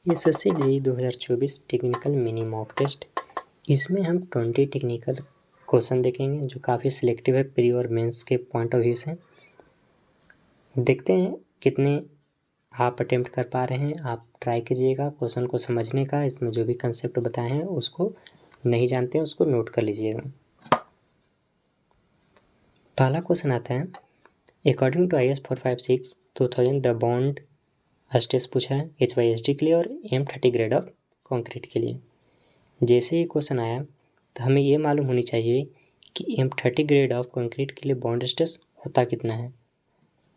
SSC JEE 2024 technical mini mock test. इसमें हम 20 technical question देखेंगे जो काफ़ी सिलेक्टिव है प्री और मेंस के पॉइंट ऑफ व्यू से। देखते हैं कितने आप अटेम्प्ट कर पा रहे हैं। आप ट्राई कीजिएगा क्वेश्चन को समझने का। इसमें जो भी कंसेप्ट बताए हैं उसको नहीं जानते हैं उसको नोट कर लीजिएगा। पहला क्वेश्चन आता है, according to IS 456 2000 the bond stress पूछा है HYSD के लिए और M30 ग्रेड ऑफ कंक्रीट के लिए। जैसे ही क्वेश्चन आया तो हमें ये मालूम होनी चाहिए कि M30 ग्रेड ऑफ कंक्रीट के लिए बॉन्ड स्ट्रेस होता कितना है।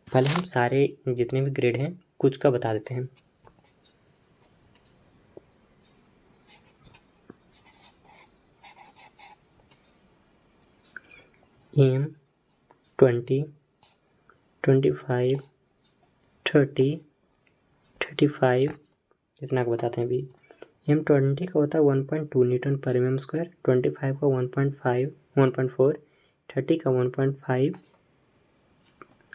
पहले हम सारे जितने भी ग्रेड हैं कुछ का बता देते हैं। M20, 25, 30, 35 इतना का बताते हैं अभी। M20 का होता है 1.2 न्यूटन पर mm², 25 का 1.4, 30 का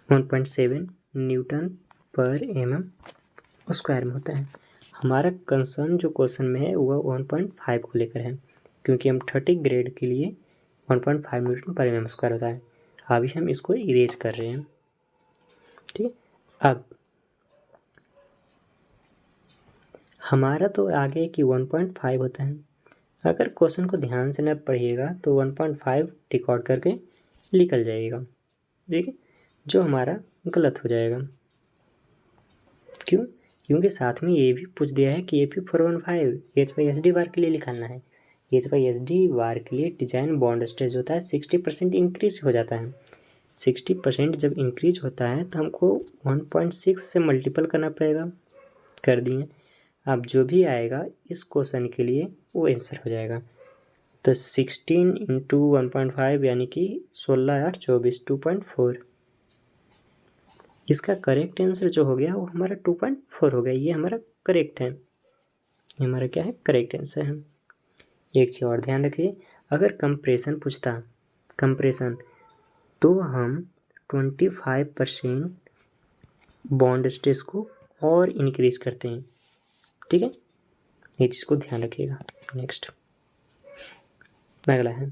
1.7 न्यूटन पर mm² में होता है। हमारा कंसर्न जो क्वेश्चन में है वह 1.5 को लेकर है, क्योंकि M30 ग्रेड के लिए 1.5 न्यूटन पर mm² होता है। अभी हम इसको इरेज कर रहे हैं, ठीक। अब हमारा तो आगे कि 1.5 होता है। अगर क्वेश्चन को ध्यान से न पढ़िएगा तो 1.5 टिक आउट करके निकल जाएगा, देखिए, जो हमारा गलत हो जाएगा। क्यों? क्योंकि साथ में ये भी पूछ दिया है कि AP415 HYSD वार के लिए निकालना है। HYSD वार के लिए डिजाइन बॉन्ड स्ट्रेस होता है 60% इंक्रीज हो जाता है। 60% जब इंक्रीज होता है तो हमको 1.6 से मल्टीपल करना पड़ेगा, कर दिए। अब जो भी आएगा इस क्वेश्चन के लिए वो आंसर हो जाएगा। तो 16 × 1.5 यानी कि 16 8 24 2.4। इसका करेक्ट आंसर जो हो गया वो हमारा 2.4 हो गया। ये हमारा करेक्ट है, ये हमारा क्या है, करेक्ट आंसर है। एक चीज़ और ध्यान रखिए, अगर कंप्रेशन पूछता कंप्रेशन तो हम 25% बॉन्ड स्ट्रेस को और इंक्रीज करते हैं, ठीक है, ये चीज़ को ध्यान रखिएगा। नेक्स्ट अगला है,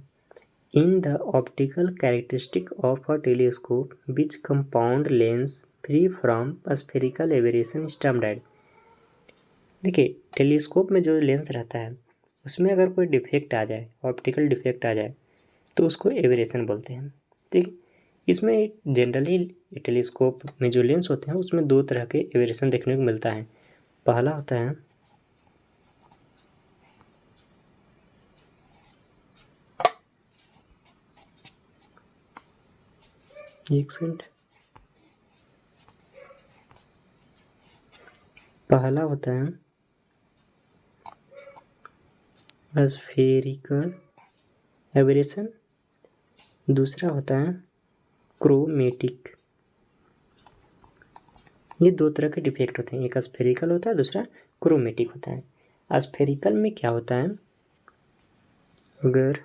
in the optical characteristic of a telescope which compound lens free from spherical aberration stumped. देखिए, टेलीस्कोप में जो लेंस रहता है उसमें अगर कोई डिफेक्ट आ जाए, ऑप्टिकल डिफेक्ट आ जाए, तो उसको एबरेशन बोलते हैं, ठीक। इसमें जनरली टेलीस्कोप में जो लेंस होते हैं उसमें दो तरह के एबरेशन देखने को मिलता है। पहला होता है एक सेकंड, पहला होता है स्फेरिकल एबरेशन, दूसरा होता है क्रोमेटिक। ये दो तरह के डिफेक्ट होते हैं, एक स्फेरिकल होता है, दूसरा क्रोमेटिक होता है। स्फेरिकल में क्या होता है, अगर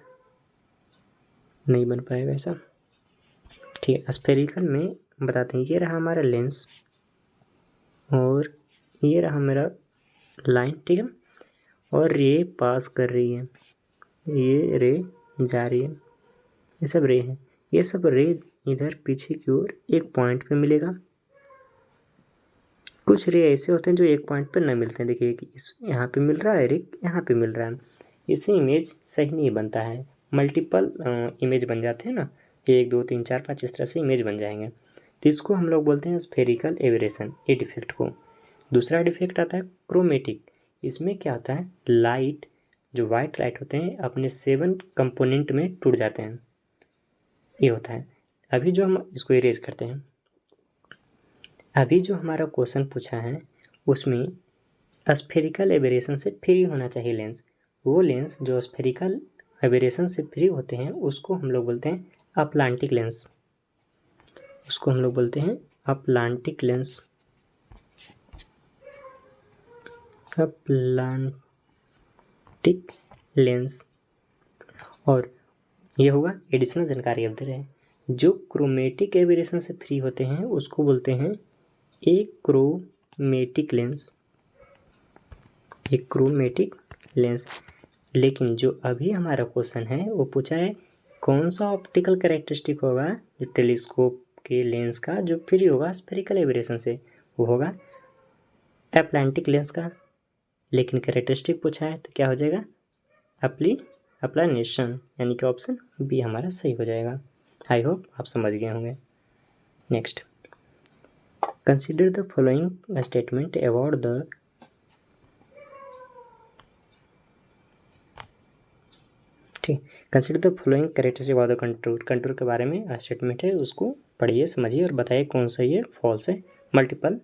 नहीं बन पाएगा ऐसा, ठीक है। स्फेरिकल में बताते हैं, ये रहा हमारा लेंस और ये रहा मेरा लाइन, ठीक है, और रे पास कर रही है, ये रे जा रही है, ये सब रे है। ये सब रे इधर पीछे की ओर एक पॉइंट पे मिलेगा। कुछ रे ऐसे होते हैं जो एक पॉइंट पे न मिलते हैं। देखिए कि इस यहाँ पे मिल रहा है, रे यहाँ पे मिल रहा है, इससे इमेज सही नहीं बनता है। मल्टीपल इमेज बन जाते हैं ना, 1 2 3 4 5 इस तरह से इमेज बन जाएंगे। तो इसको हम लोग बोलते हैं स्फेरिकल एबरेशन, ये डिफेक्ट को। दूसरा डिफेक्ट आता है क्रोमेटिक। इसमें क्या होता है, लाइट जो वाइट लाइट होते हैं अपने 7 कंपोनेंट में टूट जाते हैं, ये होता है। अभी जो हम इसको इरेज करते हैं, अभी जो हमारा क्वेश्चन पूछा है उसमें स्फेरिकल एबरेशन से फ्री होना चाहिए लेंस। वो लेंस जो स्फेरिकल एबरेशन से फ्री होते हैं उसको हम लोग बोलते हैं अटलांटिक लेंस, उसको हम लोग बोलते हैं अटलांटिक लेंस, अटलांटिक लेंस। और ये होगा एडिशनल जानकारी अब दे रहे हैं, जो क्रोमेटिक एबरेशन से फ्री होते हैं उसको बोलते हैं एक्रोमेटिक लेंस, एक क्रोमेटिक लेंस। लेकिन जो अभी हमारा क्वेश्चन है वो पूछा है कौन सा ऑप्टिकल कैरेक्टरिस्टिक होगा जो टेलीस्कोप के लेंस का जो फ्री होगा स्फेरिकल एबरेशन से, वो होगा अटलांटिक लेंस का। लेकिन कैरेक्टरिस्टिक पूछा है तो क्या हो जाएगा अप्लानेशन, यानी कि ऑप्शन बी हमारा सही हो जाएगा। आई होप आप समझ गए होंगे। Next, consider the following statement about the ठीक, consider the following characteristic of the contour. Contour के बारे में स्टेटमेंट है, उसको पढ़िए समझिए और बताइए कौन सा ये फॉल्स है। मल्टीपल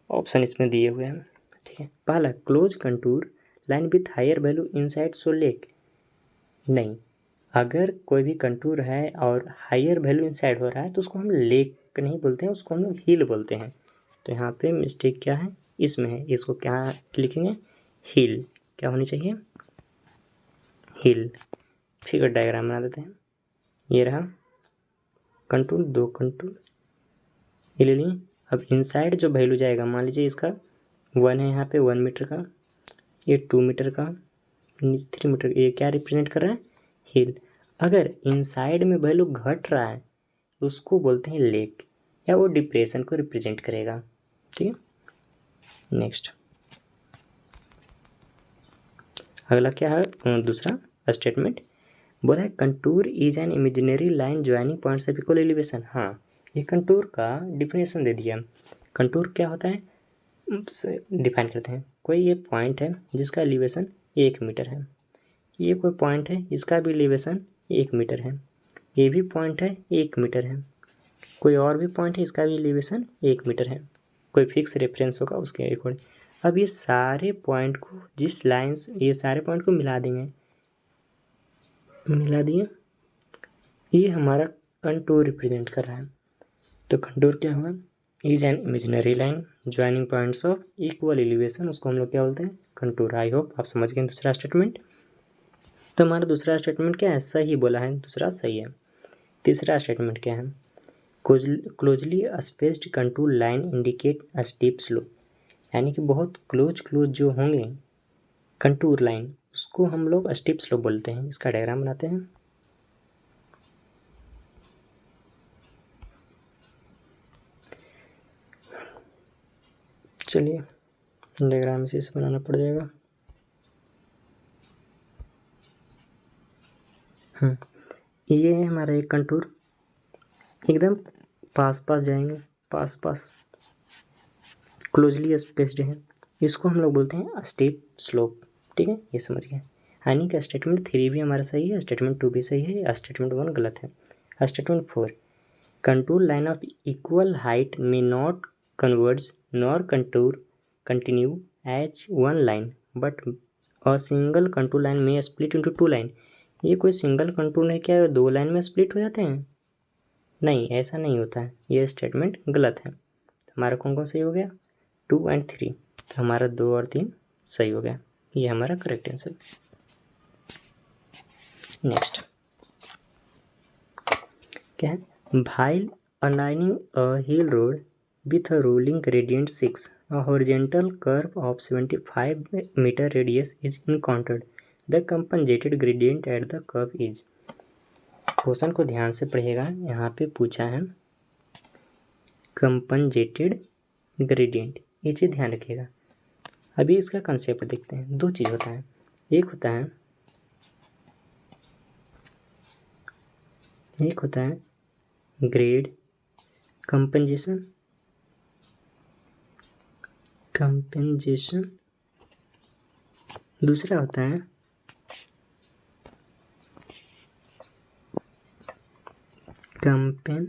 ऑप्शन इसमें दिए हुए हैं। ठीक है, पहला close contour line with higher value inside so lake. नहीं, अगर कोई भी कंटूर है और हायर वैल्यू इनसाइड हो रहा है तो उसको हम लेक नहीं बोलते हैं, उसको हम लोग हिल बोलते हैं। तो यहाँ पे मिस्टेक क्या है, इसमें है। इसको क्या लिखेंगे, हिल। क्या होनी चाहिए, हिल। फिगर डायग्राम बना देते हैं। ये रहा कंटूर, दो कंटूर ये ले लिए। अब इनसाइड जो वैल्यू जाएगा, मान लीजिए इसका 1 है यहाँ पे 1 मीटर का, ये 2 मीटर का, 3 मीटर, ये क्या रिप्रेजेंट कर रहा है, हिल। अगर इनसाइड में वैल्यू घट रहा है उसको बोलते हैं लेक, या वो डिप्रेशन को रिप्रेजेंट करेगा। ठीक है, नेक्स्ट अगला क्या है, दूसरा स्टेटमेंट बोला है contour is an imaginary line joining points of equal elevation. हाँ, ये कंटूर का डिफिनेशन दे दिया। कंटूर क्या होता है डिफाइन करते हैं। कोई ये पॉइंट है जिसका एलिवेशन 1 मीटर है, ये कोई पॉइंट है इसका भी एलिवेशन 1 मीटर है, ये भी पॉइंट है 1 मीटर है, कोई और भी पॉइंट है इसका भी एलिवेशन 1 मीटर है, कोई फिक्स रेफरेंस होगा उसके अकॉर्डिंग। अब ये सारे पॉइंट को जिस लाइन से, ये सारे पॉइंट को मिला देंगे, मिला दिए, ये हमारा कंटूर रिप्रेजेंट कर रहा है। तो कंटूर क्या होगा, is an imaginary line joining points of equal elevation, उसको हम लोग क्या बोलते हैं, कंटूर। आई होप आप समझ गए दूसरा स्टेटमेंट। तो हमारा दूसरा स्टेटमेंट क्या है, सही बोला है, दूसरा सही है। तीसरा स्टेटमेंट क्या है, closely spaced contour line indicate a steep slope. यानी कि बहुत क्लोज जो होंगे कंटूर लाइन उसको हम लोग स्टीप स्लोप बोलते हैं। इसका डायग्राम बनाते हैं। चलिए डायग्राम से इसे बनाना पड़ जाएगा। ये है हमारा एक कंटूर, एकदम पास जाएंगे, पास क्लोजली स्पेस्ड है, इसको हम लोग बोलते हैं स्टीप स्लोप। ठीक है, ये समझ गए। यानी कि स्टेटमेंट 3 भी हमारा सही है, स्टेटमेंट 2 भी सही है, स्टेटमेंट 1 गलत है। Statement 4, contour line of equal height may not converge nor contour continue as one line but a single contour line में स्प्लिट इंटू 2 लाइन। ये कोई सिंगल कंटूर नहीं, क्या 2 लाइन में स्प्लिट हो जाते हैं, नहीं ऐसा नहीं होता है, ये स्टेटमेंट गलत है। हमारा कौन कौन सही हो गया, 2 और 3, तो हमारा 2 और 3 सही हो गया, ये हमारा करेक्ट आंसर। नेक्स्ट क्या है, भाइल aligning a hill road with a rolling gradient 6, a horizontal curve of 75 meter radius is encountered. The compensated gradient at the curve is। Question को ध्यान से पढ़िएगा, यहाँ पे पूछा है कंपनजेटेड ग्रेडियंट, ये चीज़ ध्यान रखिएगा। अभी इसका कंसेप्ट देखते हैं। दो चीज़ होता है, एक होता है ग्रेड कंपनजेशन, दूसरा होता है कंपेंजेटेड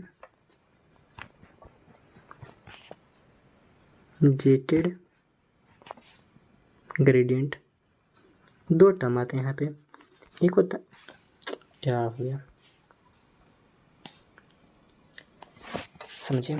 ग्रेडियंट। दो टर्म आते हैं यहाँ पे, एक होता क्या हो गया समझिए,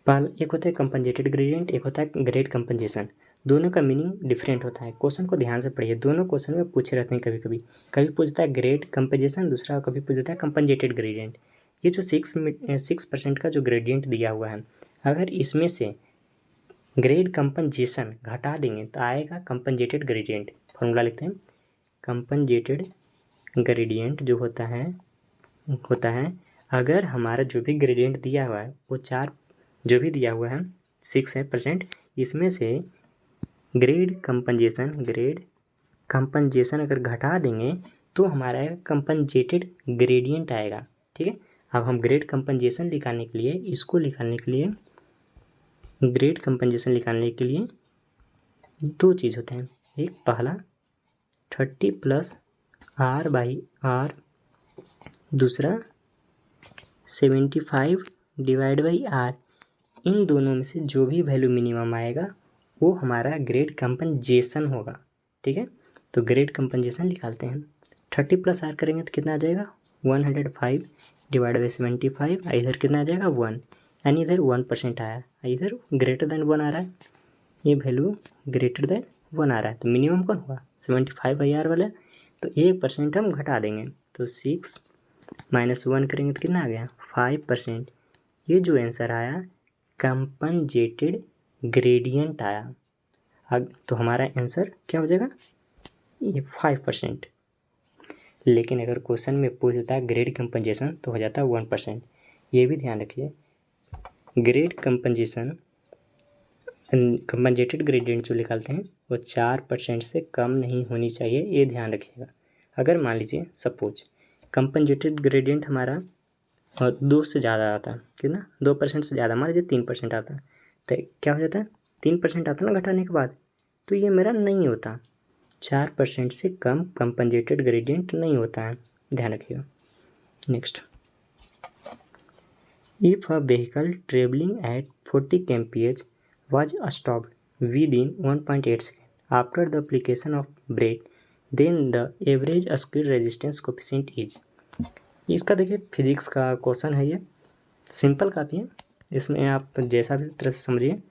एक होता है कंपनजेटेड ग्रेडियंट, एक होता है ग्रेड कंपनजेशन। दोनों का मीनिंग डिफरेंट होता है। क्वेश्चन को ध्यान से पढ़िए, दोनों क्वेश्चन में पूछे रहते हैं। कभी पूछता है ग्रेड कंपनजेशन, दूसरा कभी पूछता है कंपनजेटेड ग्रेडियंट। ये जो 6% का जो ग्रेडियंट दिया हुआ है अगर इसमें से ग्रेड कंपनजेशन घटा देंगे तो आएगा कंपनजेटेड ग्रेडियंट। फॉर्मूला लिखते हैं, कंपनजेटेड ग्रेडियंट जो होता है अगर हमारा जो भी ग्रेडियंट दिया हुआ है वो 4 जो भी दिया हुआ है 6 है %, इसमें से ग्रेड कंपनजेशन अगर घटा देंगे तो हमारा कंपनजेटेड ग्रेडियंट आएगा। ठीक है, अब हम ग्रेड कंपनजेशन निकालने के लिए ग्रेड कंपनजेशन निकालने के लिए 2 चीज़ होते हैं। एक पहला 30 + R/R, दूसरा 75/R। इन दोनों में से जो भी वैल्यू मिनिमम आएगा वो हमारा ग्रेड कंपनजेशन होगा। ठीक है, तो ग्रेड कंपनजेशन निकालते हैं। 30 + R करेंगे तो कितना आ जाएगा 105/75। इधर कितना आ जाएगा 1, यानी इधर 1% आया, इधर ग्रेटर देन 1 आ रहा है, ये वैल्यू ग्रेटर देन 1 आ रहा है। तो मिनिमम कौन हुआ 75/R वाला, तो 1% हम घटा देंगे, तो 6 - 1 करेंगे तो कितना आ गया 5%। ये जो आंसर आया कंपनजेटेड ग्रेडियंट आया। अब तो हमारा आंसर क्या हो जाएगा ये 5%। लेकिन अगर क्वेश्चन में पूछता है ग्रेड कंपनजेशन तो हो जाता है 1%। ये भी ध्यान रखिए, ग्रेड कंपनजेटेड ग्रेडियंट जो निकालते हैं वो 4% से कम नहीं होनी चाहिए, ये ध्यान रखिएगा। अगर मान लीजिए सपोज कंपनजेटेड ग्रेडियंट हमारा 2 से ज़्यादा आता है, कितना 2% से ज़्यादा, मान लीजिए 3% आता है, तो क्या हो जाता है 3% आता है ना घटाने के बाद, तो ये मेरा नहीं होता। 4% से कम कंपनजेटेड ग्रेडियंट नहीं होता है, ध्यान रखिएगा। Next, if a vehicle travelling at 40 kmph was stopped within 1.8 seconds after the application of brake, then the average skid resistance coefficient is। इसका देखिए फिजिक्स का क्वेश्चन है, ये सिंपल काफ़ी है, इसमें आप जैसा भी तरह से समझिए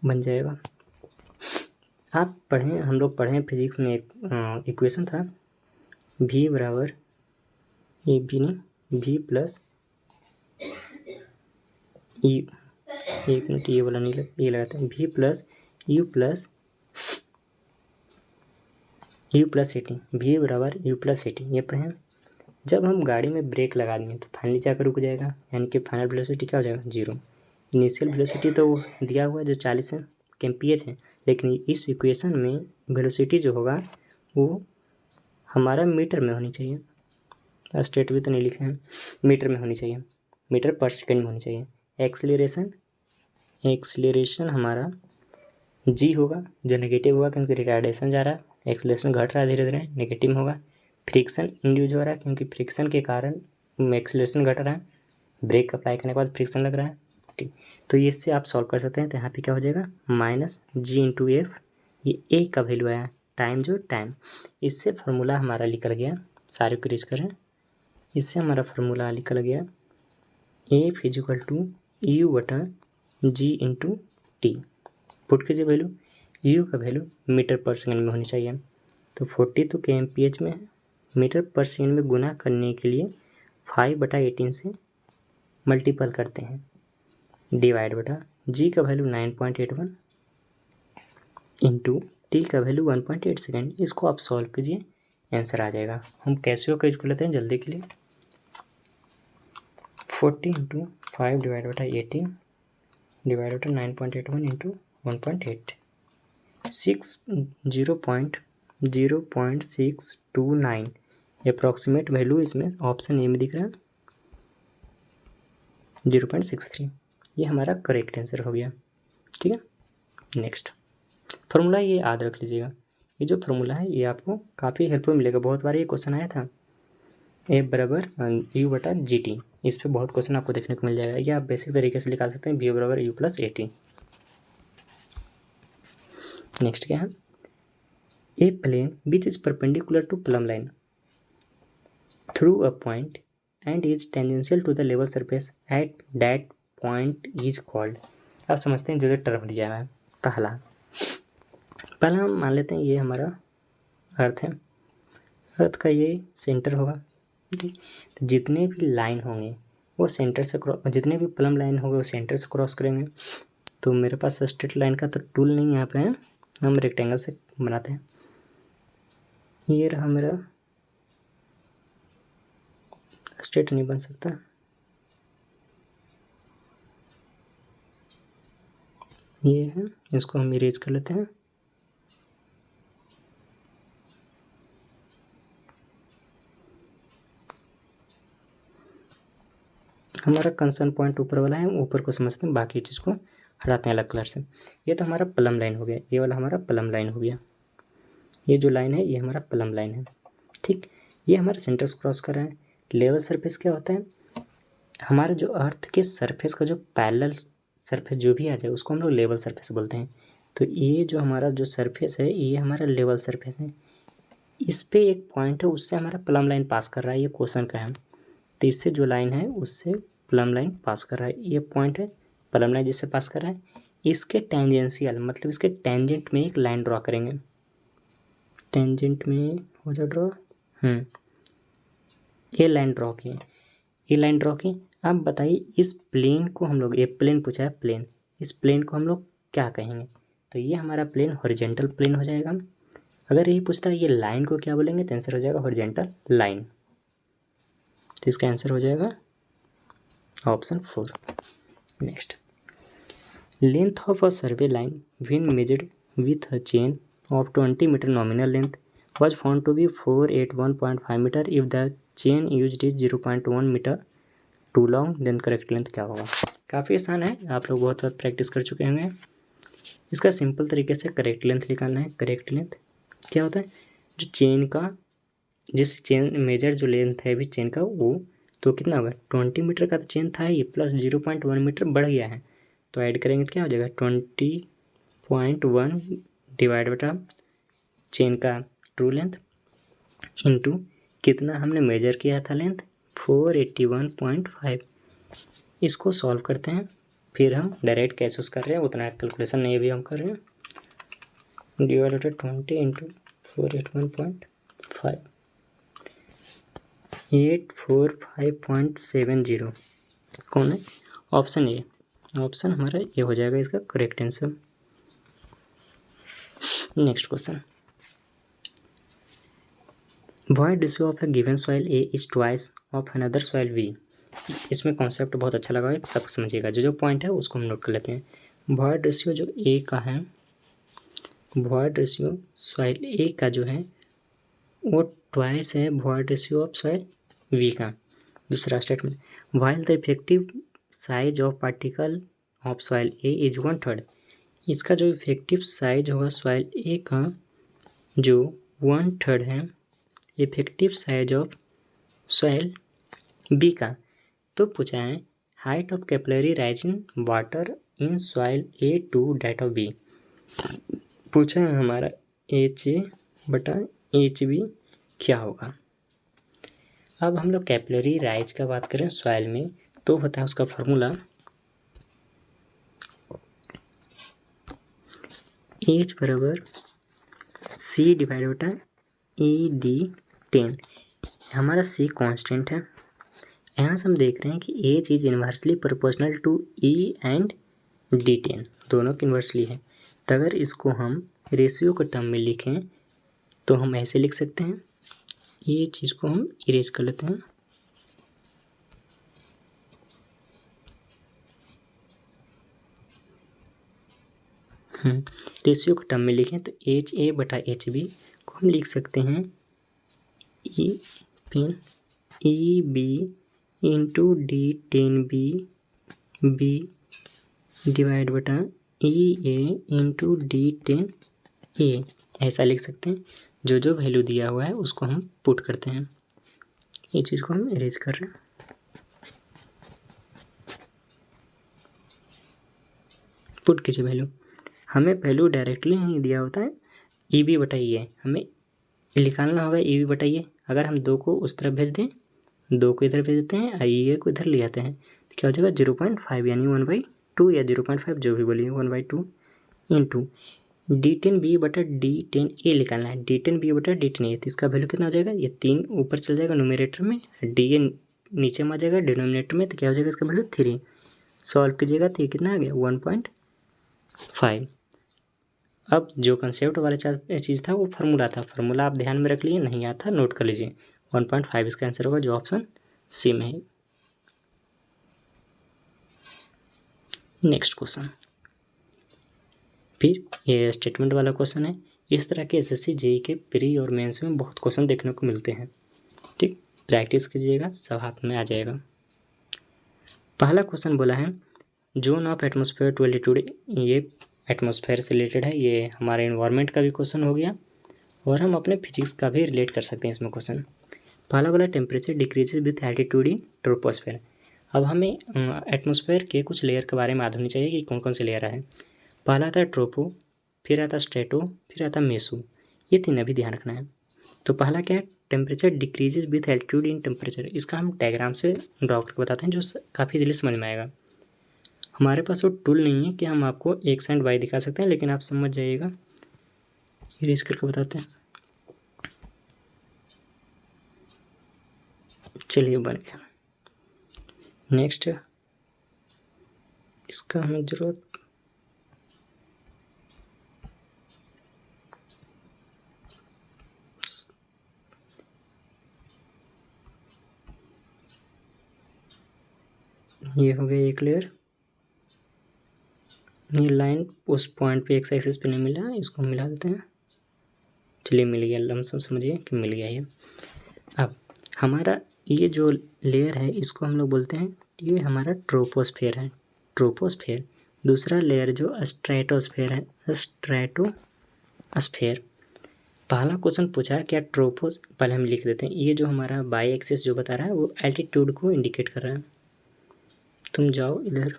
बन जाएगा। आप पढ़ें, हम लोग पढ़ें फिजिक्स में एक इक्वेशन था v बराबर v प्लस ई, एक मिनट ये वाला नहीं ये लगाते हैं, v plus u plus 18, v बराबर u प्लस 18, ये पढ़ें। जब हम गाड़ी में ब्रेक लगा देंगे तो फाइनली जाकर रुक जाएगा, यानी कि फाइनल वेलोसिटी क्या हो जाएगा 0। इनिशियल वेलोसिटी तो दिया हुआ है जो 40 kmph है, लेकिन इस इक्वेशन में वेलोसिटी जो होगा वो हमारा मीटर में होनी चाहिए, स्टेट भी तो नहीं लिखे हैं, मीटर में होनी चाहिए, मीटर पर सेकंड में होनी चाहिए। एक्सीलरेशन हमारा जी होगा जो नेगेटिव होगा क्योंकि रिटार्डेशन जा रहा है, एक्सीलरेशन घट रहा है धीरे धीरे, नेगेटिव में होगा। फ्रिक्शन इंड्यूस हो रहा है क्योंकि फ्रिक्शन के कारण एक्सीलरेशन घट रहा है, ब्रेक अप्लाई करने के बाद फ्रिक्शन लग रहा है। ठीक, तो इससे आप सॉल्व कर सकते हैं। तो यहाँ पे क्या हो जाएगा -G/F, ये ए का वैल्यू आया, टाइम इससे फार्मूला हमारा निकल गया, सारे को रीच करें, इससे हमारा फार्मूला निकल गया F = U/G/T। पुट कीजिए वैल्यू, U का वैल्यू मीटर पर सेकंड में होनी चाहिए, तो 40 तो kmph में है, मीटर पर सेकंड में गुना करने के लिए 5/18 से मल्टीपल करते हैं, डिवाइड बटा G का वैल्यू 9.81 इंटू T का वैल्यू 1.8 सेकेंड। इसको आप सॉल्व कीजिए, आंसर आ जाएगा। हम कैसियो का यूज कर लेते हैं जल्दी के लिए, 40 × 5 डिवाइड बटा 18 डिवाइड बटा 9.81 इंटू 1.8, 0.629 अप्रॉक्सीमेट वैल्यू इसमें ऑप्शन ए में दिख रहा है 0.63। ये हमारा करेक्ट आंसर हो गया। ठीक है, नेक्स्ट फार्मूला ये याद रख लीजिएगा, ये जो फार्मूला है ये आपको काफ़ी हेल्पफुल मिलेगा, बहुत बार ये क्वेश्चन आया था, F बराबर U/GT, इस पर बहुत क्वेश्चन आपको देखने को मिल जाएगा। ये आप बेसिक तरीके से निकाल सकते हैं, V बराबर U प्लस 18। नेक्स्ट क्या है, a plane which is perpendicular to plumb line through a point and is tangential to the level surface at that point is called. आप समझते हैं जो जो टर्म दिया है, पहला हम मान लेते हैं ये हमारा अर्थ है, अर्थ का ये सेंटर होगा। ठीक, तो जितने भी लाइन होंगे वो सेंटर से जितने भी प्लम लाइन होंगे वो सेंटर से क्रॉस करेंगे। तो मेरे पास स्ट्रेट लाइन का तो टूल नहीं यहाँ पे है, हम रेक्टेंगल से बनाते हैं। ये रहा मेरा, स्ट्रेट नहीं बन सकता, ये है, इसको हम इरेज कर लेते हैं। हमारा कंसर्न पॉइंट ऊपर वाला है, ऊपर को समझते हैं, बाकी चीज़ को हटाते हैं अलग कलर से। ये तो हमारा प्लम लाइन हो गया, ये वाला हमारा प्लम लाइन हो गया, ये जो लाइन है ये हमारा प्लम लाइन है। ठीक, ये हमारा सेंटर से क्रॉस कर रहा है। लेवल सरफेस क्या होता है, हमारा जो अर्थ के सरफेस का जो पैरेलल सरफेस जो भी आ जाए उसको हम लोग लेवल सरफेस बोलते हैं। तो ये जो हमारा जो सरफेस है ये हमारा लेवल सरफेस है। इस पे एक पॉइंट है, उससे हमारा प्लम लाइन पास कर रहा है, ये क्वेश्चन का है। तो इससे जो लाइन है उससे प्लम लाइन पास कर रहा है, ये पॉइंट है प्लम लाइन जिससे पास कर रहा है। इसके टेंजेंशियल मतलब इसके टेंजेंट में एक लाइन ड्रॉ करेंगे, टेंजेंट में हो जाए ड्रॉ, ये लाइन ड्रॉ की, ये लाइन ड्रॉ की। अब बताइए इस प्लेन को हम लोग, ये प्लेन पूछा है प्लेन, इस प्लेन को हम लोग क्या कहेंगे। तो ये हमारा प्लेन हॉरिजेंटल प्लेन हो जाएगा। अगर यही पूछता है ये लाइन को क्या बोलेंगे तो आंसर हो जाएगा हॉरिजेंटल लाइन। तो इसका आंसर हो जाएगा option 4। Next, length of a survey line when measured with a chain of 20 meter nominal length was found to be 481.5 meter if the chain used is 0.1 meter too long, then correct length क्या होगा। काफ़ी आसान है, आप लोग बहुत बार practice कर चुके होंगे। इसका सिंपल तरीके से करेक्ट लेंथ निकालना है। करेक्ट लेंथ क्या होता है, जो चेन का, जिस चेन मेजर जो लेंथ है अभी चेन का वो तो कितना होगा, 20 मीटर का तो चेन था ये, प्लस 0.1 मीटर बढ़ गया है, तो ऐड करेंगे तो क्या हो जाएगा 20.1 डिवाइड बटा चेन का ट्रू लेंथ इनटू कितना हमने मेजर किया था लेंथ 481.5। इसको सॉल्व करते हैं, फिर हम डायरेक्ट कैसे कर रहे हैं, उतना कैलकुलेशन नहीं भी हम कर रहे हैं। डिवाइड बटा 20 इंटू 481.5, 845.70 कौन है, ऑप्शन ए। ऑप्शन हमारा ये हो जाएगा इसका correct answer. Next question, void ratio of a given soil A is twice of another soil B। इसमें कॉन्सेप्ट बहुत अच्छा लगा, सब समझिएगा, जो जो पॉइंट है उसको हम नोट कर लेते हैं। void ratio जो A का है, void ratio soil A का जो है वो ट्वाइस है void ratio of soil B का। दूसरा statement, while the effective size of particle of soil A is 1/3, इसका जो इफेक्टिव साइज होगा सॉइल ए का जो 1/3 है, effective size of soil B का। तो पूछा है height of capillary rising water in soil A to that of B. पूछा है हमारा HA बटा HB क्या होगा। अब हम लोग कैपिलरी राइज का बात करें सॉइल में तो होता है उसका फार्मूला H बराबर C डिवाइड बटा ED10। हमारा C कांस्टेंट है, यहाँ से हम देख रहे हैं कि H is inversely proportional to E and D10, दोनों की इन्वर्सली है। तो अगर इसको हम रेशियो के टर्म में लिखें तो हम ऐसे लिख सकते हैं, ये चीज़ को हम इरेज कर लेते हैं। रेशियो के टर्म में लिखें तो HA बटा HB को हम लिख सकते हैं EB इंटू D10B डिवाइड बटा EA इंटू D10A, ऐसा लिख सकते हैं। जो जो वैल्यू दिया हुआ है उसको हम पुट करते हैं, ये चीज़ को हम इरेज कर रहे हैं। पुट कीजिए वैल्यू, हमें वैल्यू डायरेक्टली नहीं दिया होता है, EB बटा EA हमें निकालना होगा, EB बटा EA। अगर हम 2 को उस तरफ भेज दें, 2 को इधर भेज देते हैं और EA को इधर ले आते हैं तो क्या हो जाएगा 0.5 यानी 1/2 या 0.5 जो भी बोलिए 1/2 इंटू D10B बटा D10A निकालना है। D10B बटा D10A तो इसका वैल्यू कितना हो जाएगा, ये 3 ऊपर चल जाएगा न्यूमरेटर में, नीचे में आ जाएगा डिनोमिनेटर में, तो क्या हो जाएगा इसका वैल्यू 3। सॉल्व कीजिएगा तो ये कितना आ गया 1.5। अब जो कंसेप्ट वाला चीज़ था वो फार्मूला था, फार्मूला आप ध्यान में रख लिए, नहीं आता नोट कर लीजिए। 1.5 इसका आंसर होगा, जो ऑप्शन सी में है। नेक्स्ट क्वेश्चन, फिर ये स्टेटमेंट वाला क्वेश्चन है। इस तरह के एसएससी जेई के प्री और मेंस में बहुत क्वेश्चन देखने को मिलते हैं, ठीक, प्रैक्टिस कीजिएगा, सब हाथ में आ जाएगा। पहला क्वेश्चन बोला है zone of atmosphere to altitude, ये एटमॉस्फेयर से रिलेटेड है, ये हमारे इन्वायरमेंट का भी क्वेश्चन हो गया और हम अपने फिजिक्स का भी रिलेट कर सकते हैं इसमें क्वेश्चन। पहला वाला temperature decreases with altitude in troposphere. अब हमें एटमॉस्फेयर के कुछ लेयर के बारे में याद होनी चाहिए कि कौन कौन से लेयर है। पहला आता है ट्रोपो, फिर आता है स्ट्रेटो, फिर आता है मेसो, ये तीन अभी ध्यान रखना है। तो पहला क्या है, temperature decreases with altitude in temperature, इसका हम डायग्राम से ड्रॉ करके बताते हैं जो काफ़ी जल्दी समझ में आएगा। हमारे पास वो टूल नहीं है कि हम आपको एक्स एंड वाई दिखा सकते हैं, लेकिन आप समझ जाइएगा, इरेज करके बताते हैं। चलिए बन गया। नेक्स्ट इसका हमें ज़रूरत, ये हो गया एक लेयर, ये लाइन उस पॉइंट पे एक्स एक्सिस पे नहीं मिला, इसको मिला देते हैं। चलिए मिल गया, लमसम समझिए कि मिल गया ये। अब हमारा ये जो लेयर है इसको हम लोग बोलते हैं, ये हमारा ट्रोपोस्फेयर है, ट्रोपोस्फेयर। दूसरा लेयर जो स्ट्रेटोस्फेयर है, स्ट्रेटोस्फेयर। पहला क्वेश्चन पूछा है क्या ट्रोपोस, पहले हम लिख देते हैं, ये जो हमारा बाई एक्सिस जो बता रहा है वो एल्टीट्यूड को इंडिकेट कर रहा है। तुम जाओ इधर,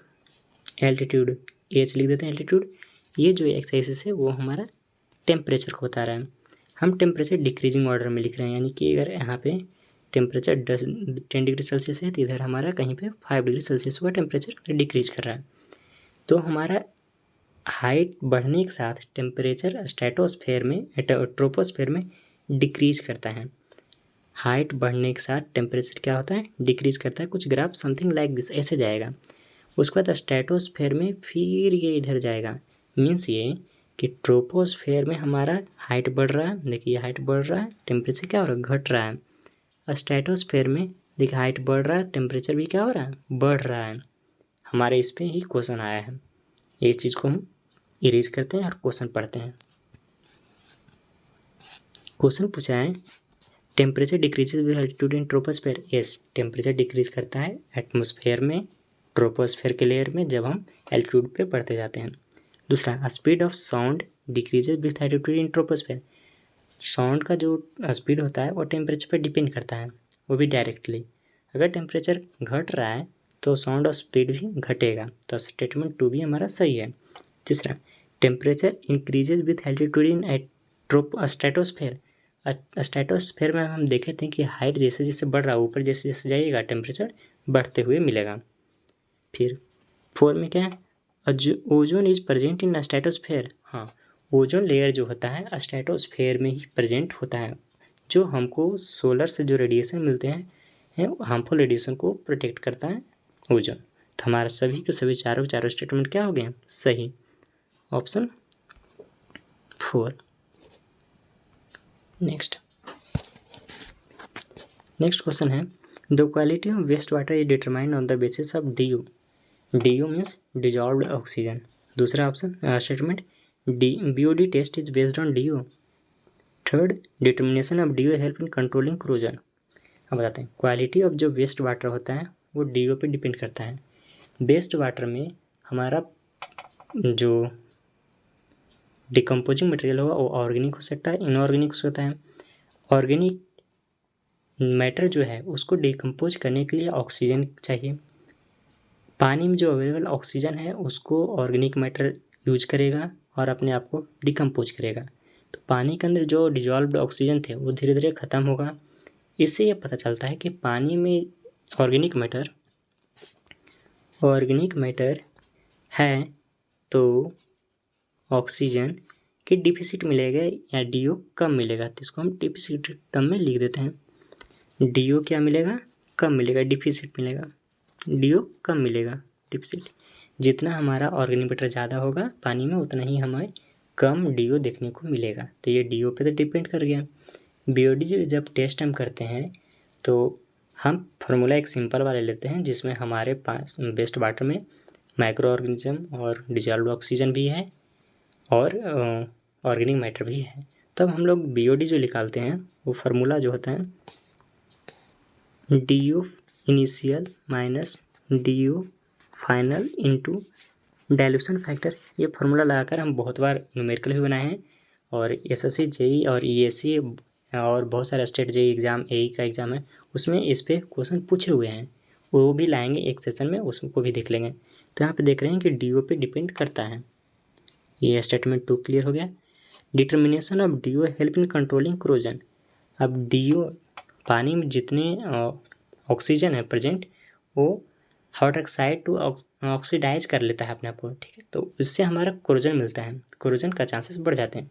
एल्टीट्यूड एच लिख देते हैं एल्टीट्यूड। ये जो एक्स एक्सिस है वो हमारा टेम्परेचर को बता रहा है। हम टेम्परेचर डिक्रीजिंग ऑर्डर में लिख रहे हैं, यानी कि अगर यहाँ पे टेम्परेचर 10 डिग्री सेल्सियस है तो इधर हमारा कहीं पे 5 डिग्री सेल्सियस का टेम्परेचर डिक्रीज कर रहा है। तो हमारा हाइट बढ़ने के साथ टेम्परेचर स्ट्रेटोस्फेयर में, ट्रोपोस्फेयर में डिक्रीज करता है। हाइट बढ़ने के साथ टेम्परेचर क्या होता है, डिक्रीज करता है। कुछ ग्राफ समथिंग लाइक दिस ऐसे जाएगा। उसके बाद स्ट्रेटोस्फेयर में फिर ये इधर जाएगा, मीन्स ये कि ट्रोपोस्फेयर में हमारा हाइट बढ़ रहा है, देखिए हाइट बढ़ रहा है, टेम्परेचर क्या हो रहा है, घट रहा है। स्ट्रेटोस्फेयर में देखिए हाइट बढ़ रहा है, टेम्परेचर भी क्या हो रहा है, बढ़ रहा है। हमारे इस पर ही क्वेश्चन आया है, ये चीज़ को हम इरेज करते हैं और क्वेश्चन पढ़ते हैं। क्वेश्चन पूछा है temperature decreases with altitude in troposphere. Yes, temperature decrease करता है एटमॉस्फेयर में, ट्रोपोस्फेयर के लेयर में, जब हम एल्टीट्यूड पे बढ़ते जाते हैं। दूसरा, speed of sound decreases with altitude in troposphere. Sound का जो स्पीड होता है वो टेम्परेचर पे डिपेंड करता है, वो भी डायरेक्टली। अगर टेम्परेचर घट रहा है तो साउंड और स्पीड भी घटेगा, तो स्टेटमेंट 2 भी हमारा सही है। तीसरा, temperature increases with altitude in stratosphere. Stratosphere में हम देखे थे कि हाइट जैसे जैसे बढ़ रहा है, ऊपर जैसे जैसे जाइएगा टेम्परेचर बढ़ते हुए मिलेगा। फिर 4 में क्या है, ozone is present in stratosphere. हाँ, ओजोन लेयर जो होता है स्ट्रेटोस्फेयर में ही प्रेजेंट होता है, जो हमको सोलर से जो रेडिएशन मिलते हैं हार्मफुल रेडिएशन को प्रोटेक्ट करता है ओजोन। तो हमारा सभी के सभी चारों स्टेटमेंट क्या हो गए, सही, ऑप्शन 4। नेक्स्ट क्वेश्चन है the quality of waste water is determined on the basis of DO। DO means dissolved oxygen. दूसरा option statement BOD test is based on DO। Third, determination of DO help in controlling corrosion. अब बताते हैं quality of जो waste water होता है वो DO पे depend करता है। वेस्ट वाटर में हमारा जो डिकम्पोजिंग मटेरियल होगा वो ऑर्गेनिक हो सकता है, इनऑर्गेनिक हो सकता है। ऑर्गेनिक मैटर जो है उसको डिकम्पोज करने के लिए ऑक्सीजन चाहिए। पानी में जो अवेलेबल ऑक्सीजन है उसको ऑर्गेनिक मैटर यूज करेगा और अपने आप को डिकम्पोज करेगा। तो पानी के अंदर जो डिजॉल्व्ड ऑक्सीजन थे वो धीरे धीरे ख़त्म होगा। इससे ये पता चलता है कि पानी में ऑर्गेनिक मैटर है तो ऑक्सीजन की डिफिसिट मिलेगा या DO कम मिलेगा, तो इसको हम डिफिसिट टर्म में लिख देते हैं। DO क्या मिलेगा, कम मिलेगा, डिफिसिट मिलेगा, DO कम मिलेगा, डिफिसिट। जितना हमारा ऑर्गेनिक मैटर ज़्यादा होगा पानी में उतना ही हमें कम DO देखने को मिलेगा। तो ये DO पे तो डिपेंड कर गया। BOD जब टेस्ट हम करते हैं तो हम फार्मूला एक सिंपल वाले लेते हैं जिसमें हमारे पास बेस्ट वाटर में माइक्रो ऑर्गेनिज्म और डिजॉल्व्ड ऑक्सीजन भी है और ऑर्गेनिक मैटर भी है। तब हम लोग BOD जो निकालते हैं वो फार्मूला जो होता है DO initial minus DO final into dilution factor. ये फार्मूला लगाकर हम बहुत बार न्यूमेरिकल भी बनाए हैं और SSC JEE और ESE और बहुत सारे स्टेट JEE एग्ज़ाम AE का एग्ज़ाम है उसमें इस पर क्वेश्चन पूछे हुए हैं, वो भी लाएंगे एक सेशन में, उसको भी देख लेंगे। तो यहाँ पे देख रहे हैं कि DO पे डिपेंड करता है। ये स्टेटमेंट 2 क्लियर हो गया। Determination of DO help in controlling corrosion. अब DO पानी में जितने ऑक्सीजन है प्रेजेंट वो हाइड्रोक्साइड टू ऑक्सीडाइज कर लेता है अपने आप को, ठीक है। तो इससे हमारा कोरोजन मिलता है, कोरोजन का चांसेस बढ़ जाते हैं।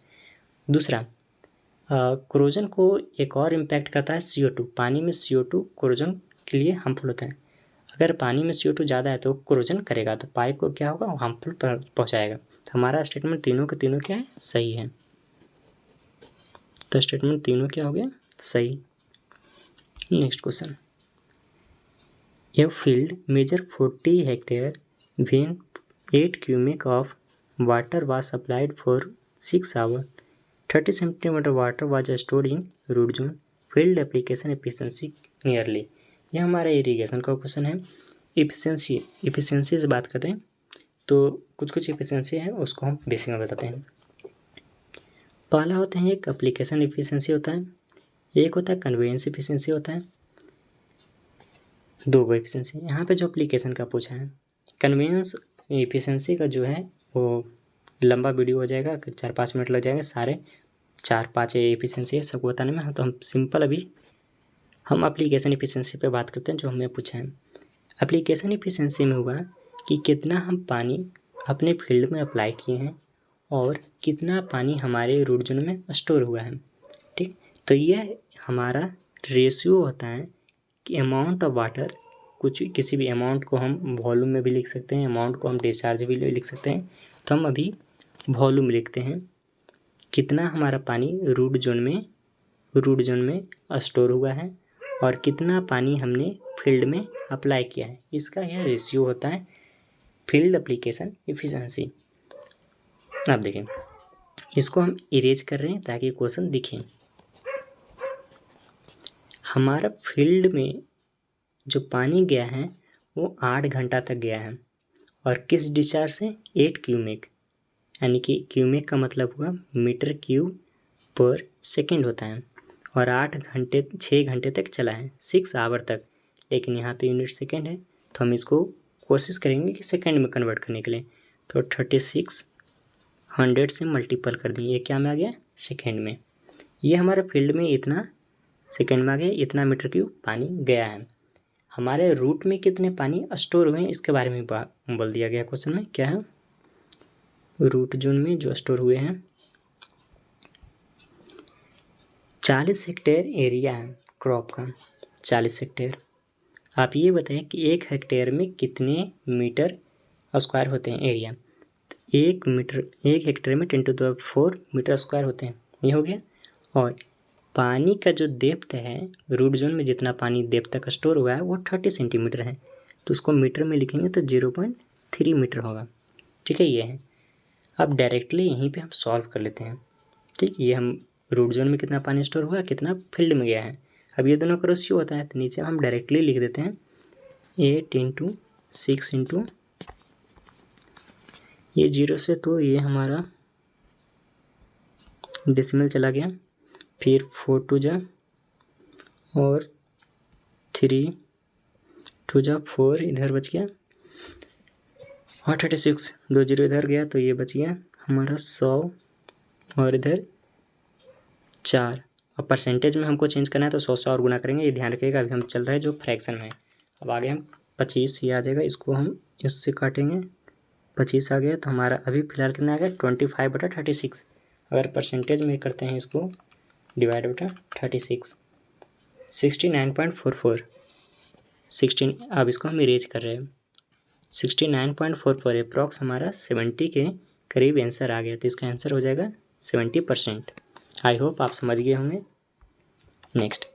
दूसरा कोरोजन को एक और इम्पैक्ट करता है CO2। पानी में CO2 कोरोजन के लिए हार्मफुल होता है। अगर पानी में CO2 ज़्यादा है तो कोरोजन करेगा तो पाइप को क्या होगा, हार्मफुल पहुँचाएगा। तो हमारा स्टेटमेंट तीनों के तीनों क्या है, सही है। तो स्टेटमेंट तीनों क्या हो गया, सही। Next question, a field measure 40 hectare when 8 cubic of water was supplied for 6 hours, 30 centimeter water was stored in root zone, field application efficiency nearly। यह हमारा इरीगेशन का क्वेश्चन है। इफिशियंसी से बात करते हैं तो कुछ इफिशियंसी है उसको हम बेसिक में बताते हैं। पहला होता है एक एप्लीकेशन इफिशियंसी होता है, एक होता है कन्वेंस इफिशियंसी होता है, दो एफिशिएंसी। यहाँ पे जो एप्लीकेशन का पूछा है, कन्वेंस एफिशिएंसी का जो है वो लंबा वीडियो हो जाएगा, 4-5 मिनट लग जाएंगे, सारे 4-5 एफिशिएंसी है सबको बताने में। तो हम सिंपल अभी हम एप्लीकेशन एफिशिएंसी पे बात करते हैं जो हमें पूछा है। एप्लीकेशन एफिशिएंसी में हुआ कि कितना हम पानी अपने फील्ड में अप्लाई किए हैं और कितना पानी हमारे रूट जोन में स्टोर हुआ है, ठीक। तो यह हमारा रेशियो होता है कि अमाउंट ऑफ वाटर, कुछ किसी भी अमाउंट को हम वॉल्यूम में भी लिख सकते हैं, अमाउंट को हम डिस्चार्ज भी लिख सकते हैं। तो हम अभी वॉल्यूम लिखते हैं, कितना हमारा पानी रूट जोन में स्टोर हुआ है और कितना पानी हमने फील्ड में अप्लाई किया है, इसका यह रेशियो होता है फील्ड एप्लीकेशन एफिशिएंसी। अब देखें, इसको हम इरेज कर रहे हैं ताकि क्वेश्चन दिखें। हमारा फील्ड में जो पानी गया है वो 8 घंटा तक गया है और किस डिस्चार्ज से, 8 क्यूमेक, यानी कि क्यूमेक का मतलब हुआ मीटर क्यूब पर सेकेंड होता है और 6 घंटे तक चला है, 6 आवर तक। लेकिन यहाँ पे यूनिट सेकेंड है तो हम इसको कोशिश करेंगे कि सेकेंड में कन्वर्ट करने के लिए। तो 3600 से मल्टीपल कर दें, ये क्या में आ गया, सेकेंड में। ये हमारे फील्ड में इतना सेकेंड में आ गया, इतना मीटर क्यूब पानी गया है। हमारे रूट में कितने पानी स्टोर हुए हैं इसके बारे में बोल दिया गया क्वेश्चन में। क्या है, रूट जोन में जो स्टोर हुए हैं 40 हेक्टेयर एरिया है क्रॉप का, 40 हेक्टेयर। आप ये बताएं कि 1 हेक्टेयर में कितने मीटर स्क्वायर होते हैं एरिया। 1 हेक्टेयर में 10⁴ मीटर स्क्वायर होते हैं, ये हो गया। और पानी का जो डेप्थ है रूट जोन में, जितना पानी डेप्थ तक स्टोर हुआ है वो 30 सेंटीमीटर है, तो उसको मीटर में लिखेंगे तो 0.3 मीटर होगा, ठीक है। ये है, अब डायरेक्टली यहीं पे हम सॉल्व कर लेते हैं, ठीक। ये हम रूट जोन में कितना पानी स्टोर हुआ, कितना फील्ड में गया है, अब ये दोनों का रेशियो होता है। तो नीचे हम डायरेक्टली लिख देते हैं 8 × 6 × ये 0 से तो ये हमारा डेसिमल चला गया, फिर 4 2 जा और 3 2 जा 4 इधर बच गया और 36, 2 0 इधर गया तो ये बच गया हमारा 100 और इधर 4। अब परसेंटेज में हमको चेंज करना है तो 100 से और गुना करेंगे, ये ध्यान रखिएगा। अभी हम चल रहे हैं जो फ्रैक्शन में, अब आगे हम 25 ये आ जाएगा, इसको हम इससे काटेंगे, 25 आ गया। तो हमारा अभी फिलहाल कितना आ गया, 25/36। अगर परसेंटेज में करते हैं इसको डिवाइड बटा 36, 69.44। 16, अब इसको हम इरेज कर रहे हैं। 69.44 अप्रॉक्स हमारा 70 के करीब आंसर आ गया, तो इसका आंसर हो जाएगा 70%। आई होप आप समझ गए होंगे। नेक्स्ट,